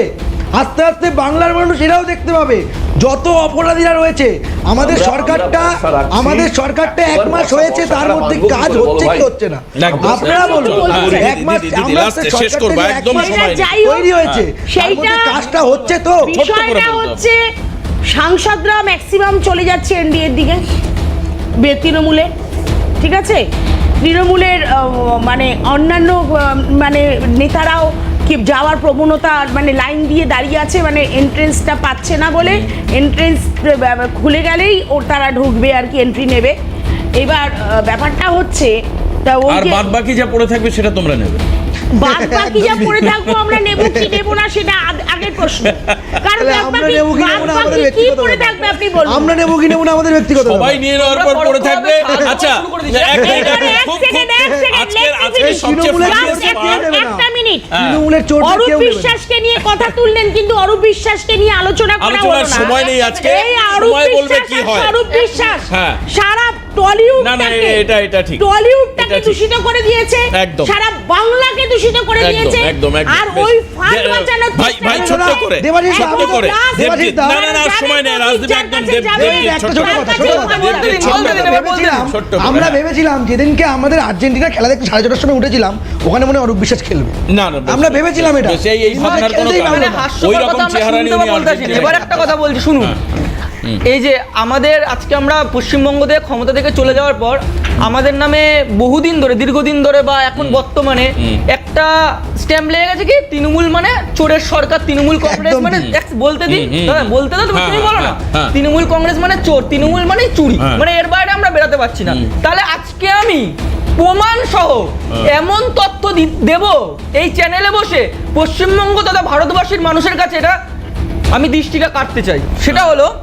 আস্তে আস্তে বাংলার মানুষ এরাও দেখতে পাবে যত অপরাধীরা রয়েছে। আমাদের সরকারটা 1 মাস হয়েছে, তার মধ্যে কাজ হচ্ছে কি হচ্ছে না আপনারা বলুন। 1 মাস তৈরি হয়েছে, তার মধ্যে কাজটা হচ্ছে। তো বিষয়টা হচ্ছে সাংসদরা ম্যাক্সিমাম চলে যাচ্ছে এনডিএর দিকে, তৃণমূলে, ঠিক আছে, তৃণমূলের মানে অন্যান্য মানে নেতারাও কি যাওয়ার প্রবণতা, মানে লাইন দিয়ে দাঁড়িয়ে আছে, মানে এন্ট্রেন্সটা পাচ্ছে না বলে, এন্ট্রেন্স খুলে গেলেই তারা ঢুকবে আর কি, এন্ট্রি নেবে। এবার ব্যাপারটা হচ্ছে আর বাদ বাকি যা পড়ে থাকবে সেটা তোমরা নেবে, বাদ বাকি যা পড়ে থাকবো আমরা নেব কি নেব না সেটা আগের প্রশ্ন। কারণ কি পড়ে থাকবে আপনি বলুন, আমরা নেব কি নেব না আমাদের ব্যক্তিগত, সবাই নিয়ে নেওয়ার পর পড়ে থাকবে। আচ্ছা, একটা মিনিট, অরূপ বিশ্বাসকে নিয়ে কথা তুললেন, কিন্তু অরূপ বিশ্বাসকে নিয়ে আলোচনা করা হলো না। সময় নেই আজকে, সময় বলবে কি হয়। অরূপ বিশ্বাস সারা টলিউডটাকে দূষিত করে দিয়েছে, সারা বাংলাকে দূষিত করে দিয়েছে। আর ওই ফাঁদ বাঁচানো ভাই ছোট করে না সময় নেই রাজদীপ, একদম আমরা ভেবেছিলাম যেদিনকে আমাদের আর্জেন্টিনা খেলা দেখতে 6:30টার সময় উঠেছিলাম, ওখানে মনে অরূপ বিশ্বাস খেলবে। না, আমরা ভেবেছিলাম এটা, এই ভাবনার কোনো ওই রকম চেহারা নিয়ে। এবার একটা কথা বলছি শুনুন, এই যে আমাদের আজকে আমরা পশ্চিমবঙ্গ থেকে ক্ষমতা থেকে চলে যাওয়ার পর আমাদের নামে বহুদিন ধরে, দীর্ঘদিন ধরে বা এখন বর্তমানে একটা স্ট্যাম্প লেগে গেছে কি তৃণমূল মানে চোরের সরকার, তৃণমূল কংগ্রেস মানে বলতে দিই দাদা, বলতে দাও, তুমি বলো না, তৃণমূল কংগ্রেস মানে চোর, তৃণমূল মানে চুরি, মানে এর বাইরে আমরা বেরোতে পারছি না। তাহলে আজকে আমি প্রমাণ সহ এমন তথ্য দেব এই চ্যানেলে বসে পশ্চিমবঙ্গ তথা ভারতবর্ষের মানুষের কাছে, এটা আমি দৃষ্টিটা কাটতে চাই। সেটা হলো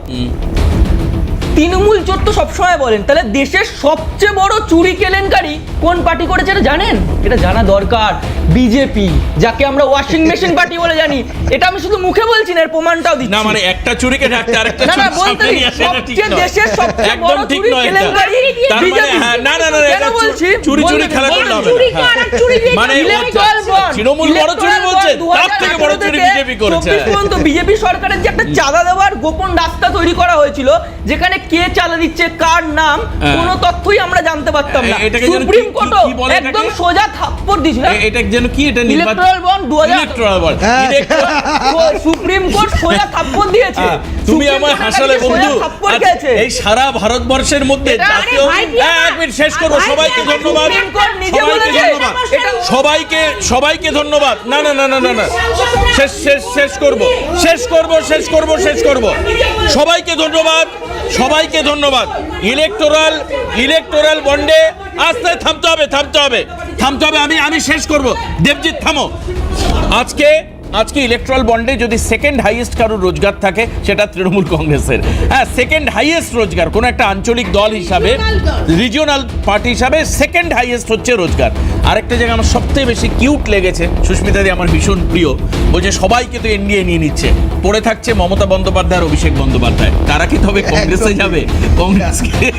তৃণমূল চোর তো সবসময় বলেন, তাহলে দেশের সবচেয়ে বড় চুরি কেলেঙ্কারি কোন পার্টি করেছে এটা জানেন? এটা জানা দরকার, বিজেপি, যাকে আমরা ওয়াশিং মেশিন পার্টি বলে জানি। এটা আমি শুধু মুখে বলছি না, এর প্রমাণটাও দিচ্ছি। না মানে একটা চুরিকে ঢাকতে আরেকটা না, চুরি না, বলতে সামনে দিই, নিয়ে আসা এটা ঠিক সবচেয়ে নয়। দেশের সবচেয়ে একদম বড় ঠিক চুরি নয় এটা। কেলেঙ্কারি তার মানে বিজেপি। না না না, কেন এটা বলছি? চুরি খেলা করলে হবে না। তৃণমূল বড় চুরি বলছে, তার থেকে বড় চুরি বিজেপি করেছে। বিজেপি সরকারের যে একটা চাঁদা দেওয়ার গোপন রাস্তা তৈরি করা হয়েছিল, যেখানে কে চাঁদা দিচ্ছে, কার নাম, কোনো তথ্যই আমরা জানতে পারতাম না। এটাকে যেন সুপ্রিম কি- কোর্টও কি বলে একদম এটাকে? সোজা থাপ্পড় দিয়েছিল। এটা যেন কি, এটা electoral bond 2000 electoral bond. Supreme court সোজা থাপ্পড় দিয়েছে। তুমি সুপ্রিম আমায় কোর্ট হাসালে সোজা বন্ধু। থাপ্পড় আজ খেয়েছে। এই সারা ভারতবর্ষের মধ্যে এটা- জাতীয় এক মিনিট শেষ করবো। সবাইকে ধন্যবাদ, সুপ্রিম কোর্ট নিজে সবাইকে বলেছে। ধন্যবাদ, সবাইকে ধন্যবাদ। না না না না না না, শেষ করব। সবাইকে ধন্যবাদ। ইলেকটোরাল বন্ডে আস্তে থামতে হবে। আমি শেষ করব। দেবজিৎ থামো। আজকে ইলেকট্রাল বন্ডে যদি সেকেন্ড হাইয়েস্ট কারোর রোজগার থাকে সেটা তৃণমূল কংগ্রেসের। হ্যাঁ, সেকেন্ড হাইয়েস্ট রোজগার কোনো একটা আঞ্চলিক দল হিসাবে, রিজিওনাল পার্টি হিসাবে সেকেন্ড হাইয়েস্ট হচ্ছে রোজগার। আরেকটা জায়গা আমার সবথেকে বেশি কিউট লেগেছে, সুস্মিতা দি আমার ভীষণ প্রিয়, বলছে সবাইকে তো এনডিএ নিয়ে নিচ্ছে, পড়ে থাকছে মমতা বন্দ্যোপাধ্যায় আর অভিষেক বন্দ্যোপাধ্যায়। তারা কি তবে কংগ্রেসে যাবে? কংগ্রেসকে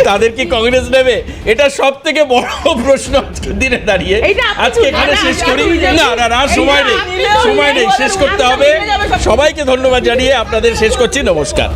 তাদের কি কংগ্রেস নেবে? এটা সব থেকে বড় প্রশ্ন আজকের দিনে দাঁড়িয়ে। আজকে এখানে শেষ করি। না, সময় নেই, শেষ করতে হবে। সবাইকে ধন্যবাদ জানিয়ে আপনাদের শেষ করছি। নমস্কার।